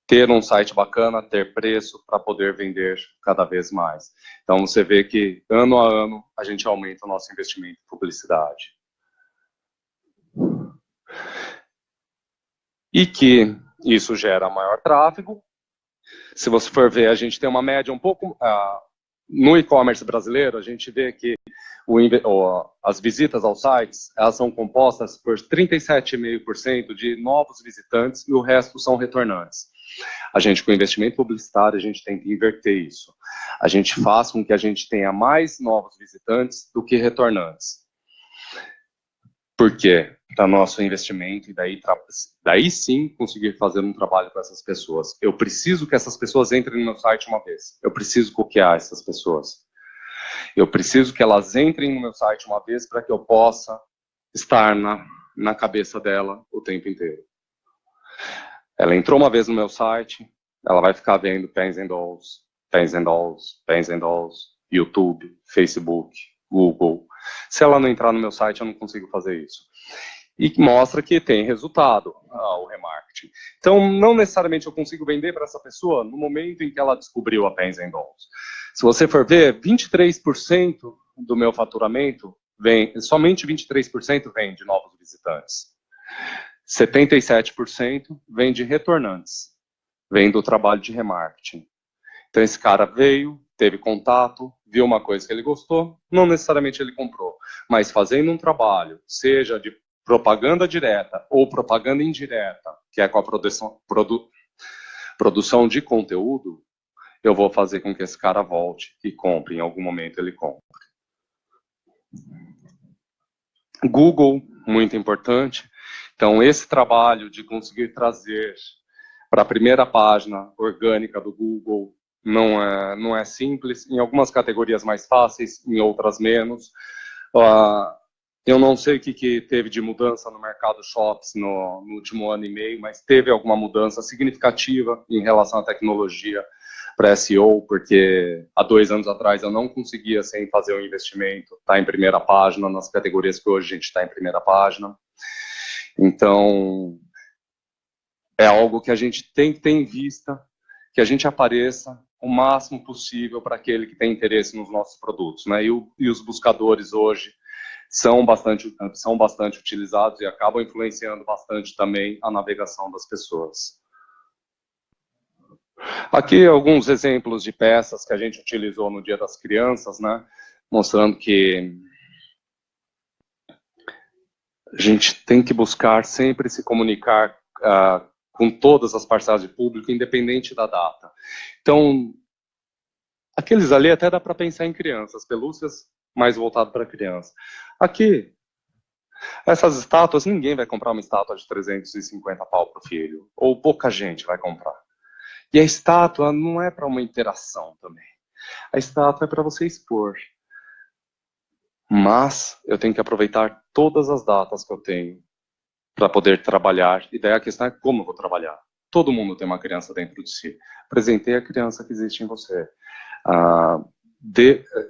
ter um site bacana, ter preço para poder vender cada vez mais. Então você vê que ano a ano a gente aumenta o nosso investimento em publicidade. E que isso gera maior tráfego. Se você for ver, a gente tem uma média um pouco... no e-commerce brasileiro, a gente vê que as visitas aos sites, elas são compostas por 37,5% de novos visitantes e o resto são retornantes. A gente, com investimento publicitário, a gente tem que inverter isso. A gente faz com que a gente tenha mais novos visitantes do que retornantes. Por quê? Para nosso investimento, e daí sim conseguir fazer um trabalho com essas pessoas. Eu preciso que essas pessoas entrem no meu site uma vez. Eu preciso copiar essas pessoas. Eu preciso que elas entrem no meu site uma vez para que eu possa estar na cabeça dela o tempo inteiro. Ela entrou uma vez no meu site, ela vai ficar vendo Pens and Dolls, Pens and Dolls, Pens and Dolls, YouTube, Facebook, Google. Se ela não entrar no meu site, eu não consigo fazer isso. E mostra que tem resultado o remarketing. Então, não necessariamente eu consigo vender para essa pessoa no momento em que ela descobriu a Pens and Dolls. Se você for ver, 23% do meu faturamento somente 23% vem de novos visitantes. 77% vem de retornantes, vem do trabalho de remarketing. Então esse cara veio, teve contato, viu uma coisa que ele gostou, não necessariamente ele comprou, mas fazendo um trabalho, seja de propaganda direta ou propaganda indireta, que é com a produção de conteúdo, eu vou fazer com que esse cara volte e compre, em algum momento ele compre. Google, muito importante. Então, esse trabalho de conseguir trazer para a primeira página orgânica do Google não é simples. Em algumas categorias mais fáceis, em outras menos. Eu não sei o que teve de mudança no mercado shops no último ano e meio, mas teve alguma mudança significativa em relação à tecnologia para SEO, porque há 2 anos atrás eu não conseguia, sem fazer o investimento, estar em primeira página nas categorias que hoje a gente está em primeira página. Então, é algo que a gente tem que ter em vista, que a gente apareça o máximo possível para aquele que tem interesse nos nossos produtos, né? E os buscadores hoje são bastante utilizados e acabam influenciando bastante também a navegação das pessoas. Aqui alguns exemplos de peças que a gente utilizou no Dia das Crianças, né? Mostrando que a gente tem que buscar sempre se comunicar com todas as parcelas de público, independente da data. Então, aqueles ali até dá para pensar em crianças, pelúcias mais voltado para criança. Aqui, essas estátuas, ninguém vai comprar uma estátua de 350 pau para o filho, ou pouca gente vai comprar. E a estátua não é para uma interação também. A estátua é para você expor. Mas eu tenho que aproveitar todas as datas que eu tenho para poder trabalhar. E daí a questão é como eu vou trabalhar. Todo mundo tem uma criança dentro de si. Apresentei a criança que existe em você.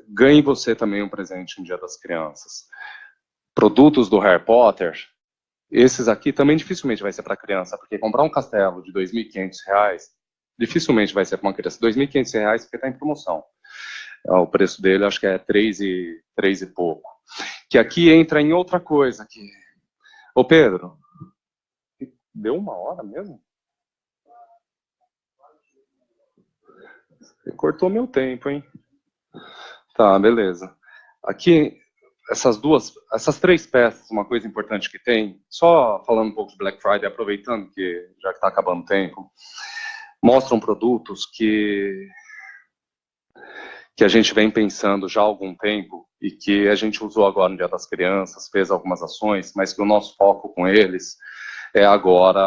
Ganhe você também um presente no Dia das Crianças. Produtos do Harry Potter, esses aqui também dificilmente vai ser para criança, porque comprar um castelo de R$ 2.500, dificilmente vai ser para uma criança. R$ 2.500 porque está em promoção. O preço dele acho que é 3 e pouco. Que aqui entra em outra coisa. Ô Pedro, deu 1 hora mesmo? Você cortou meu tempo, hein? Tá, beleza. Aqui, essas 3 peças, uma coisa importante que tem, só falando um pouco de Black Friday, aproveitando que já está acabando o tempo, mostram produtos que a gente vem pensando já há algum tempo e que a gente usou agora no Dia das Crianças, fez algumas ações, mas que o nosso foco com eles é agora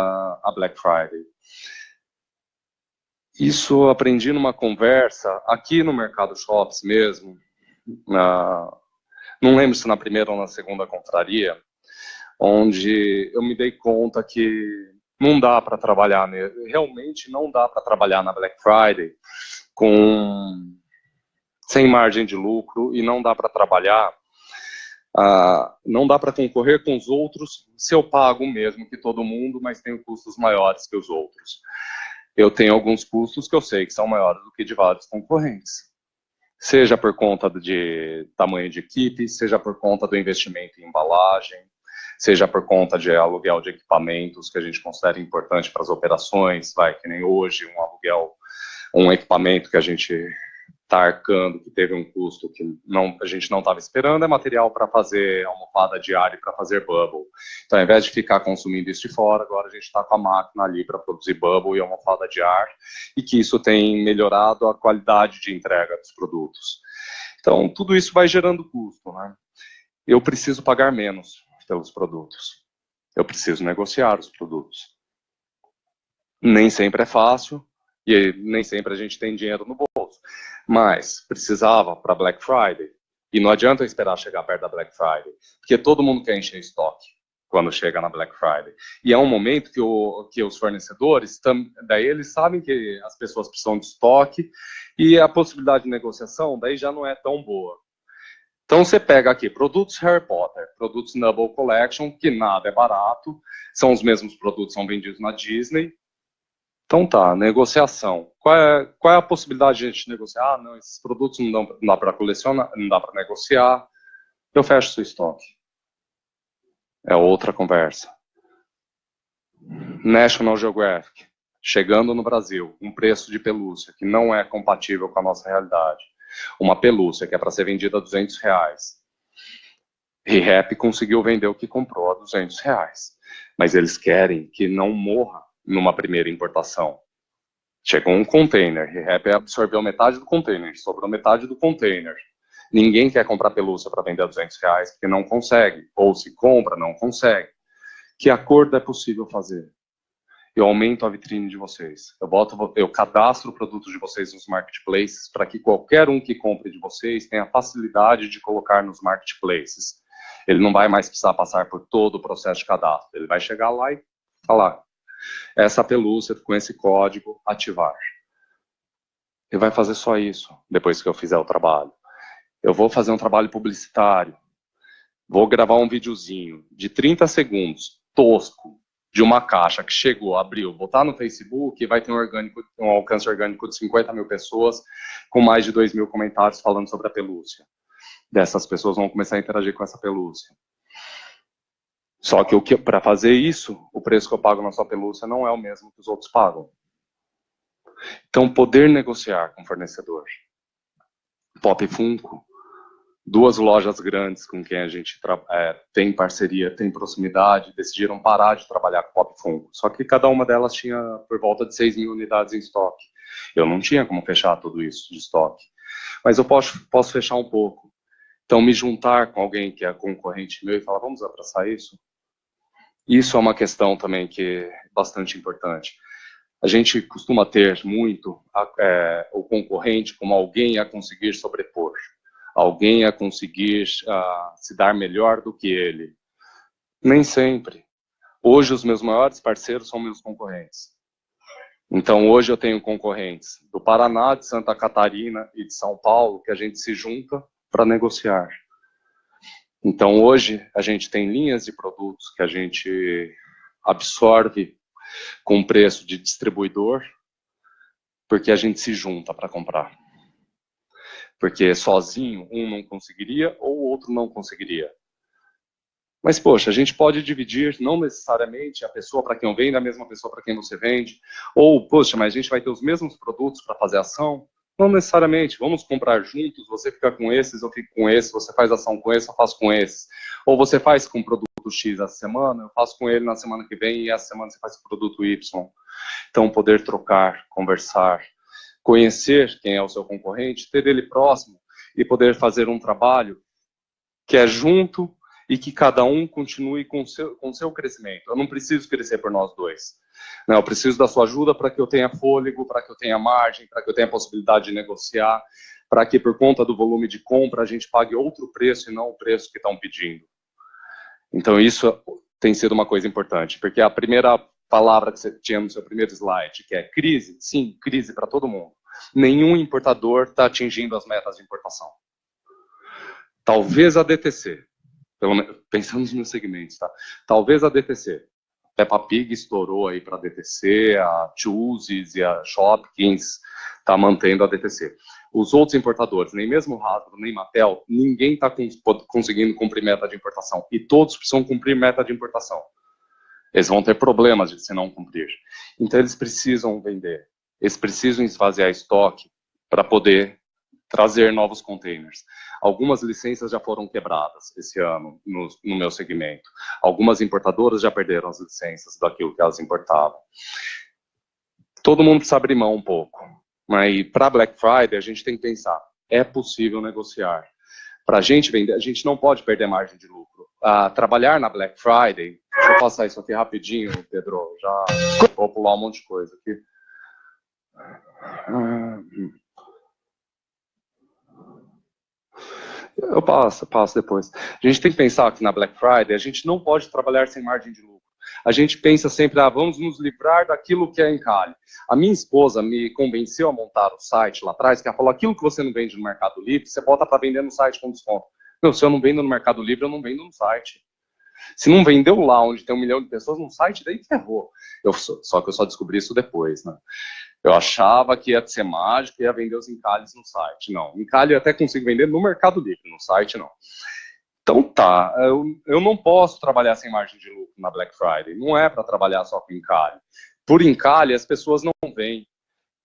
a Black Friday. Isso eu aprendi numa conversa aqui no Mercado Shops mesmo, não lembro se na primeira ou na segunda confraria, onde eu me dei conta que não dá para trabalhar, realmente não dá para trabalhar na Black Friday sem margem de lucro, e não dá para trabalhar, não dá para concorrer com os outros se eu pago o mesmo que todo mundo, mas tenho custos maiores que os outros. Eu tenho alguns custos que eu sei que são maiores do que de vários concorrentes. Seja por conta de tamanho de equipe, seja por conta do investimento em embalagem, seja por conta de aluguel de equipamentos que a gente considera importante para as operações, que nem hoje um equipamento que a gente está arcando, que teve um custo que a gente não estava esperando, é material para fazer almofada de ar e para fazer bubble. Então, ao invés de ficar consumindo isso de fora, agora a gente está com a máquina ali para produzir bubble e almofada de ar, e que isso tem melhorado a qualidade de entrega dos produtos. Então, tudo isso vai gerando custo, né? Eu preciso pagar menos pelos produtos. Eu preciso negociar os produtos. Nem sempre é fácil, e nem sempre a gente tem dinheiro no bolso. Mas precisava para Black Friday. E não adianta eu esperar chegar perto da Black Friday, porque todo mundo quer encher estoque quando chega na Black Friday. E é um momento que os fornecedores, daí eles sabem que as pessoas precisam de estoque, e a possibilidade de negociação daí já não é tão boa. Então você pega aqui produtos Harry Potter, produtos Noble Collection, que nada é barato, são os mesmos produtos que são vendidos na Disney. Então tá, negociação. Qual é a possibilidade de a gente negociar? Não, esses produtos não dá para colecionar, não dá para negociar. Eu fecho seu estoque. É outra conversa. National Geographic, chegando no Brasil, um preço de pelúcia que não é compatível com a nossa realidade. Uma pelúcia que é para ser vendida a R$200. ReHap conseguiu vender o que comprou a R$200. Mas eles querem que não morra numa primeira importação. Chegou um container, ReHap absorveu metade do container, sobrou metade do container. Ninguém quer comprar pelúcia para vender a R$200 porque não consegue, ou se compra, não consegue. Que acordo é possível fazer? Eu aumento a vitrine de vocês. Eu cadastro produtos de vocês nos marketplaces para que qualquer um que compre de vocês tenha facilidade de colocar nos marketplaces. Ele não vai mais precisar passar por todo o processo de cadastro. Ele vai chegar lá e falar: essa pelúcia com esse código, ativar. Ele vai fazer só isso depois que eu fizer o trabalho. Eu vou fazer um trabalho publicitário. Vou gravar um videozinho de 30 segundos, tosco, de uma caixa que chegou, abriu, botar no Facebook e vai ter um alcance orgânico de 50 mil pessoas, com mais de 2.000 comentários falando sobre a pelúcia. Dessas pessoas vão começar a interagir com essa pelúcia. Só que para fazer isso, o preço que eu pago na sua pelúcia não é o mesmo que os outros pagam. Então, poder negociar com o fornecedor. Pop Funko, Duas lojas grandes com quem a gente tem parceria, tem proximidade, decidiram parar de trabalhar com Pop Funko. Só que cada uma delas tinha por volta de 6 mil unidades em estoque. Eu não tinha como fechar tudo isso de estoque. Mas eu posso fechar um pouco. Então, me juntar com alguém que é concorrente meu e falar, vamos abraçar isso? Isso é uma questão também que é bastante importante. A gente costuma ter muito o concorrente como alguém a conseguir sobrepor. Alguém a conseguir se dar melhor do que ele. Nem sempre. Hoje, os meus maiores parceiros são meus concorrentes. Então, hoje eu tenho concorrentes do Paraná, de Santa Catarina e de São Paulo, que a gente se junta para negociar. Então, hoje, a gente tem linhas de produtos que a gente absorve com preço de distribuidor, porque a gente se junta para comprar. Porque sozinho um não conseguiria ou o outro não conseguiria. Mas, poxa, a gente pode dividir, não necessariamente a pessoa para quem eu vendo, a mesma pessoa para quem você vende. Ou, poxa, mas a gente vai ter os mesmos produtos para fazer ação? Não necessariamente. Vamos comprar juntos, você fica com esses, eu fico com esses, você faz ação com esse, eu faço com esses. Ou você faz com o produto X essa semana, eu faço com ele na semana que vem, e essa semana você faz com o produto Y. Então, poder trocar, conversar, conhecer quem é o seu concorrente, ter ele próximo e poder fazer um trabalho que é junto e que cada um continue com o seu crescimento. Eu não preciso crescer por nós dois. Não, eu preciso da sua ajuda para que eu tenha fôlego, para que eu tenha margem, para que eu tenha a possibilidade de negociar, para que por conta do volume de compra a gente pague outro preço e não o preço que estão pedindo. Então isso tem sido uma coisa importante, porque a primeira palavra que você tinha no seu primeiro slide, que é crise, sim, crise para todo mundo. Nenhum importador está atingindo as metas de importação. Talvez a DTC, pelo menos, pensando nos meus segmentos, tá? Talvez a DTC. Peppa Pig estourou aí para a DTC, a Chooses e a Shopkins está mantendo a DTC. Os outros importadores, nem mesmo Hasbro, nem Mattel, ninguém está conseguindo cumprir meta de importação. E todos precisam cumprir meta de importação. Eles vão ter problemas se não cumprir. Então eles precisam vender. Eles precisam esvaziar estoque para poder trazer novos containers. Algumas licenças já foram quebradas esse ano no meu segmento. Algumas importadoras já perderam as licenças daquilo que elas importavam. Todo mundo precisa abrir mão um pouco. Mas para Black Friday a gente tem que pensar, é possível negociar. Para a gente vender, a gente não pode perder margem de lucro. Trabalhar na Black Friday, deixa eu passar isso aqui rapidinho, Pedro, já vou pular um monte de coisa aqui. Eu passo depois. A gente tem que pensar que na Black Friday a gente não pode trabalhar sem margem de lucro. A gente pensa sempre, vamos nos livrar daquilo que é encalhe. A minha esposa me convenceu a montar o site lá atrás, que ela falou, aquilo que você não vende no Mercado Livre, você bota para vender no site com desconto. Não, se eu não vendo no Mercado Livre, eu não vendo no site. Se não vendeu lá, onde tem 1 milhão de pessoas no site, daí ferrou. Só que eu só descobri isso depois, né? Eu achava que ia ser mágico e ia vender os encalhes no site. Não, encalhe eu até consigo vender no Mercado Livre, no site não. Então tá, eu não posso trabalhar sem margem de lucro na Black Friday. Não é para trabalhar só com encalhe. Por encalhe, as pessoas não vêm.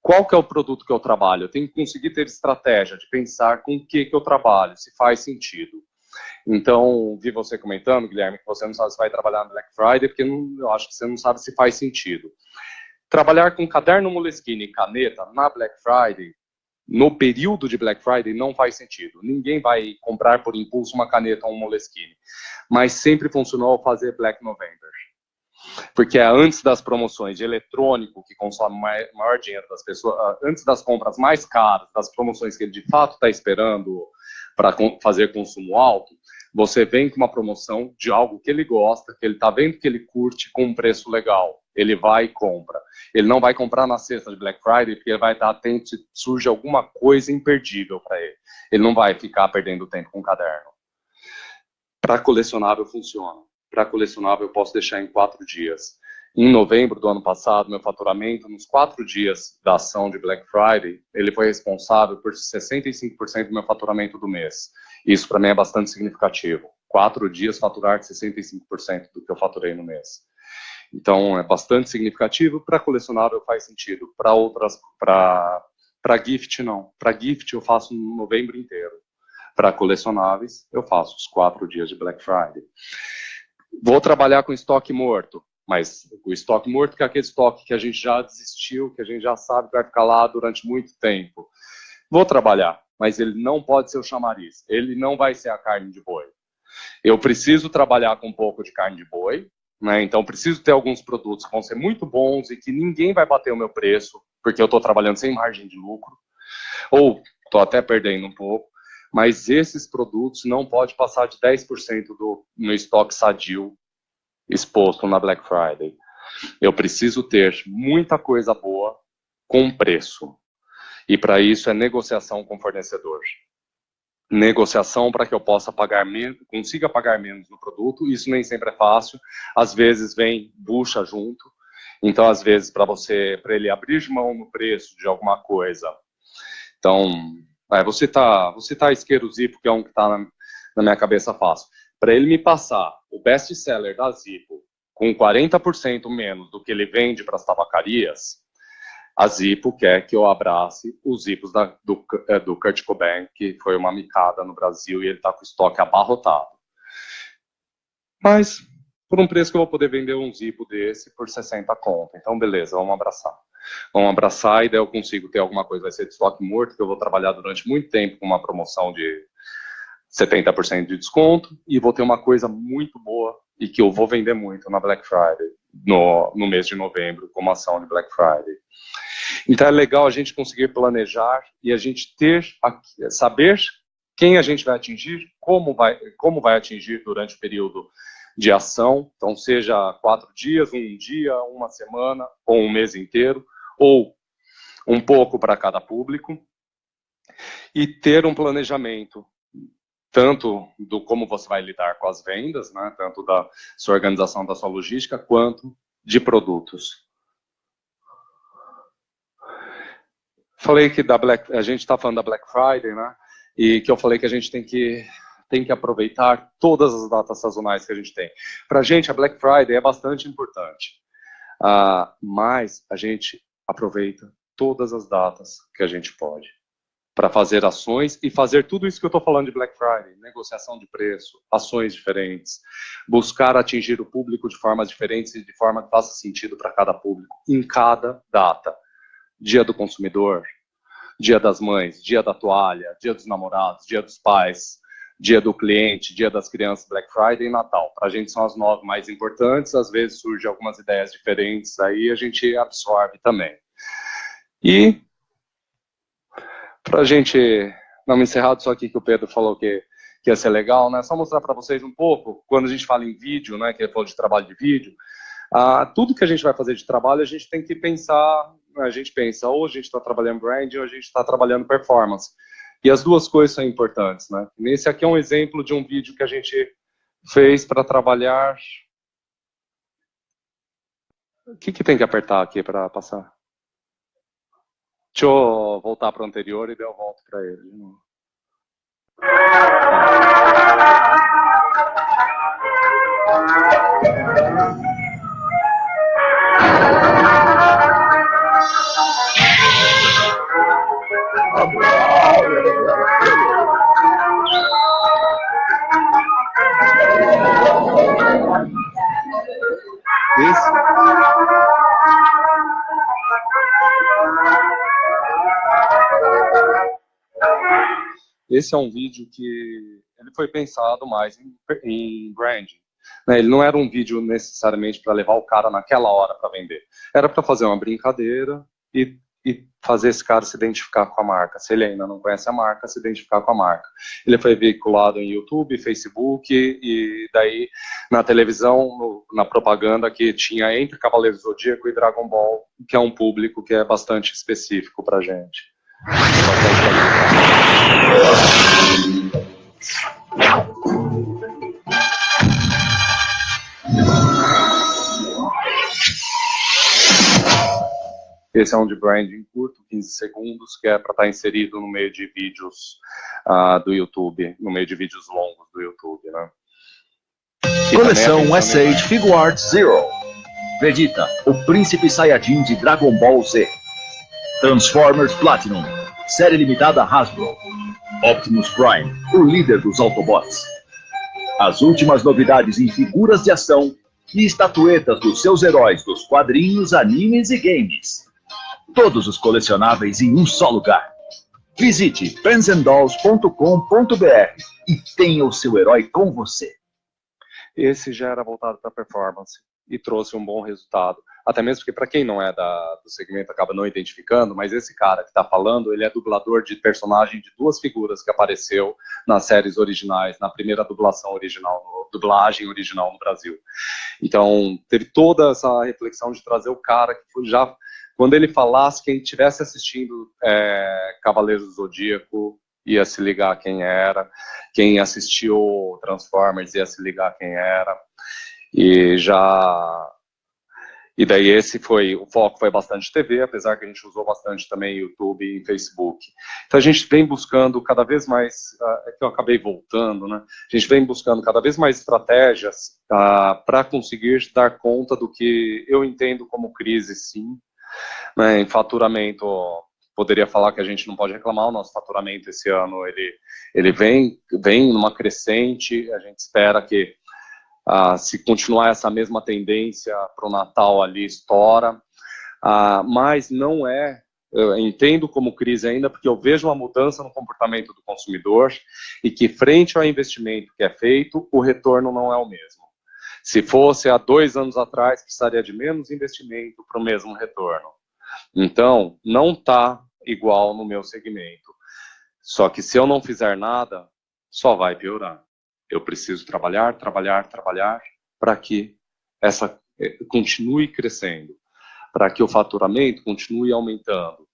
Qual que é o produto que eu trabalho? Eu tenho que conseguir ter estratégia de pensar com o que eu trabalho, se faz sentido. Então, vi você comentando, Guilherme, que você não sabe se vai trabalhar na Black Friday, porque eu acho que você não sabe se faz sentido. Trabalhar com caderno Moleskine e caneta na Black Friday, no período de Black Friday, não faz sentido. Ninguém vai comprar por impulso uma caneta ou um Moleskine. Mas sempre funcionou ao fazer Black November. Porque é antes das promoções de eletrônico, que consome maior dinheiro das pessoas, antes das compras mais caras, das promoções que ele de fato está esperando para fazer consumo alto, você vem com uma promoção de algo que ele gosta, que ele está vendo que ele curte com um preço legal. Ele vai e compra. Ele não vai comprar na sexta de Black Friday, porque ele vai estar atento se surge alguma coisa imperdível para ele. Ele não vai ficar perdendo tempo com o caderno. Para colecionável funciona. Para colecionável eu posso deixar em 4 dias. Em novembro do ano passado, meu faturamento, nos 4 dias da ação de Black Friday, ele foi responsável por 65% do meu faturamento do mês. Isso para mim é bastante significativo. 4 dias faturar 65% do que eu faturei no mês. Então, é bastante significativo. Para colecionável faz sentido. Para outras, para gift, não. Para gift eu faço no novembro inteiro. Para colecionáveis, eu faço os 4 dias de Black Friday. Vou trabalhar com estoque morto, mas o estoque morto que é aquele estoque que a gente já desistiu, que a gente já sabe que vai ficar lá durante muito tempo. Vou trabalhar, mas ele não pode ser o chamariz, ele não vai ser a carne de boi. Eu preciso trabalhar com um pouco de carne de boi, né? Então preciso ter alguns produtos que vão ser muito bons e que ninguém vai bater o meu preço, porque eu estou trabalhando sem margem de lucro, ou estou até perdendo um pouco, mas esses produtos não pode passar de 10% no estoque sadio exposto na Black Friday. Eu preciso ter muita coisa boa com preço. E para isso é negociação com o fornecedor. Negociação para que eu possa pagar menos, consiga pagar menos no produto. Isso nem sempre é fácil. Às vezes vem bucha junto. Então, às vezes, para ele abrir mão no preço de alguma coisa. Então, você tá isqueiro Zippo, que é um que está na minha cabeça fácil. Para ele me passar o best-seller da Zippo com 40% menos do que ele vende para as tabacarias, a Zippo quer que eu abrace os Zippos do Kurt Cobain, que foi uma micada no Brasil e ele está com o estoque abarrotado. Mas, por um preço que eu vou poder vender um Zippo desse por 60 conto. Então, beleza, vamos abraçar. Vamos abraçar e daí eu consigo ter alguma coisa, vai ser de estoque morto, que eu vou trabalhar durante muito tempo com uma promoção de 70% de desconto e vou ter uma coisa muito boa e que eu vou vender muito na Black Friday, no mês de novembro, como ação de Black Friday. Então é legal a gente conseguir planejar e a gente saber quem a gente vai atingir, como vai atingir durante o período de ação, então seja 4 dias, um dia, uma semana, ou um mês inteiro, ou um pouco para cada público, e ter um planejamento, tanto do como você vai lidar com as vendas, né, tanto da sua organização, da sua logística, quanto de produtos. Falei que a gente está falando da Black Friday, né, e que eu falei que a gente tem que aproveitar todas as datas sazonais que a gente tem. Para a gente, a Black Friday é bastante importante, mas a gente aproveita todas as datas que a gente pode para fazer ações e fazer tudo isso que eu estou falando de Black Friday, negociação de preço, ações diferentes, buscar atingir o público de formas diferentes e de forma que faça sentido para cada público, em cada data. Dia do consumidor, dia das mães, dia da toalha, dia dos namorados, dia dos pais, dia do cliente, dia das crianças, Black Friday e Natal. Para a gente são as 9 mais importantes, às vezes surgem algumas ideias diferentes, aí a gente absorve também. E para a gente não me encerrar só aqui que o Pedro falou que ia ser legal, né? Só mostrar para vocês um pouco, quando a gente fala em vídeo, né, que ele falou de trabalho de vídeo, tudo que a gente vai fazer de trabalho, a gente tem que pensar, a gente pensa, ou a gente está trabalhando branding, ou a gente está trabalhando performance. E as duas coisas são importantes, né? Esse aqui é um exemplo de um vídeo que a gente fez para trabalhar... O que tem que apertar aqui para passar? Deixa eu voltar para o anterior e daí eu volto para ele de novo. Esse é um vídeo que ele foi pensado mais em branding. Ele não era um vídeo necessariamente para levar o cara naquela hora para vender. Era para fazer uma brincadeira e fazer esse cara se identificar com a marca. Se ele ainda não conhece a marca, se identificar com a marca. Ele foi veiculado em YouTube, Facebook e daí na televisão, na propaganda que tinha entre Cavaleiros do Zodíaco e Dragon Ball, que é um público que é bastante específico para a gente. Esse é um de branding curto, 15 segundos, que é para estar inserido no meio de vídeos do YouTube, no meio de vídeos longos do YouTube, né? Coleção S8 Figuarts Zero. Vegeta, o príncipe Saiyajin de Dragon Ball Z. Transformers Platinum, série limitada Hasbro. Optimus Prime, o líder dos Autobots. As últimas novidades em figuras de ação e estatuetas dos seus heróis dos quadrinhos, animes e games. Todos os colecionáveis em um só lugar. Visite friendsandolls.com.br e tenha o seu herói com você. Esse já era voltado para performance e trouxe um bom resultado. Até mesmo porque, para quem não é do segmento, acaba não identificando, mas esse cara que está falando, ele é dublador de personagem de duas figuras que apareceu nas séries originais, na primeira dublagem original no Brasil. Então, teve toda essa reflexão de trazer o cara que foi já... Quando ele falasse, quem estivesse assistindo Cavaleiros do Zodíaco ia se ligar quem era, quem assistiu Transformers ia se ligar quem era, e daí o foco foi bastante TV, apesar que a gente usou bastante também YouTube e Facebook. Então a gente vem buscando cada vez mais, que eu acabei voltando, né? A gente vem buscando cada vez mais estratégias para conseguir dar conta do que eu entendo como crise, sim, né? Em faturamento, poderia falar que a gente não pode reclamar, o nosso faturamento esse ano ele vem numa crescente, a gente espera que se continuar essa mesma tendência para o Natal ali, estoura, mas não eu entendo como crise ainda, porque eu vejo uma mudança no comportamento do consumidor e que frente ao investimento que é feito, o retorno não é o mesmo. Se fosse há 2 anos atrás, precisaria de menos investimento para o mesmo retorno. Então, não está igual no meu segmento. Só que se eu não fizer nada, só vai piorar. Eu preciso trabalhar para que essa continue crescendo, para que o faturamento continue aumentando.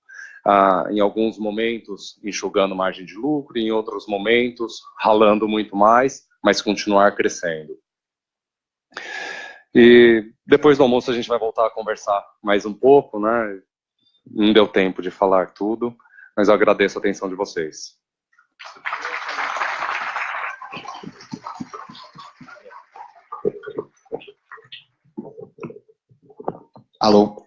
Em alguns momentos, enxugando margem de lucro, em outros momentos, ralando muito mais, mas continuar crescendo. E depois do almoço a gente vai voltar a conversar mais um pouco, né? Não deu tempo de falar tudo, mas eu agradeço a atenção de vocês. Alô?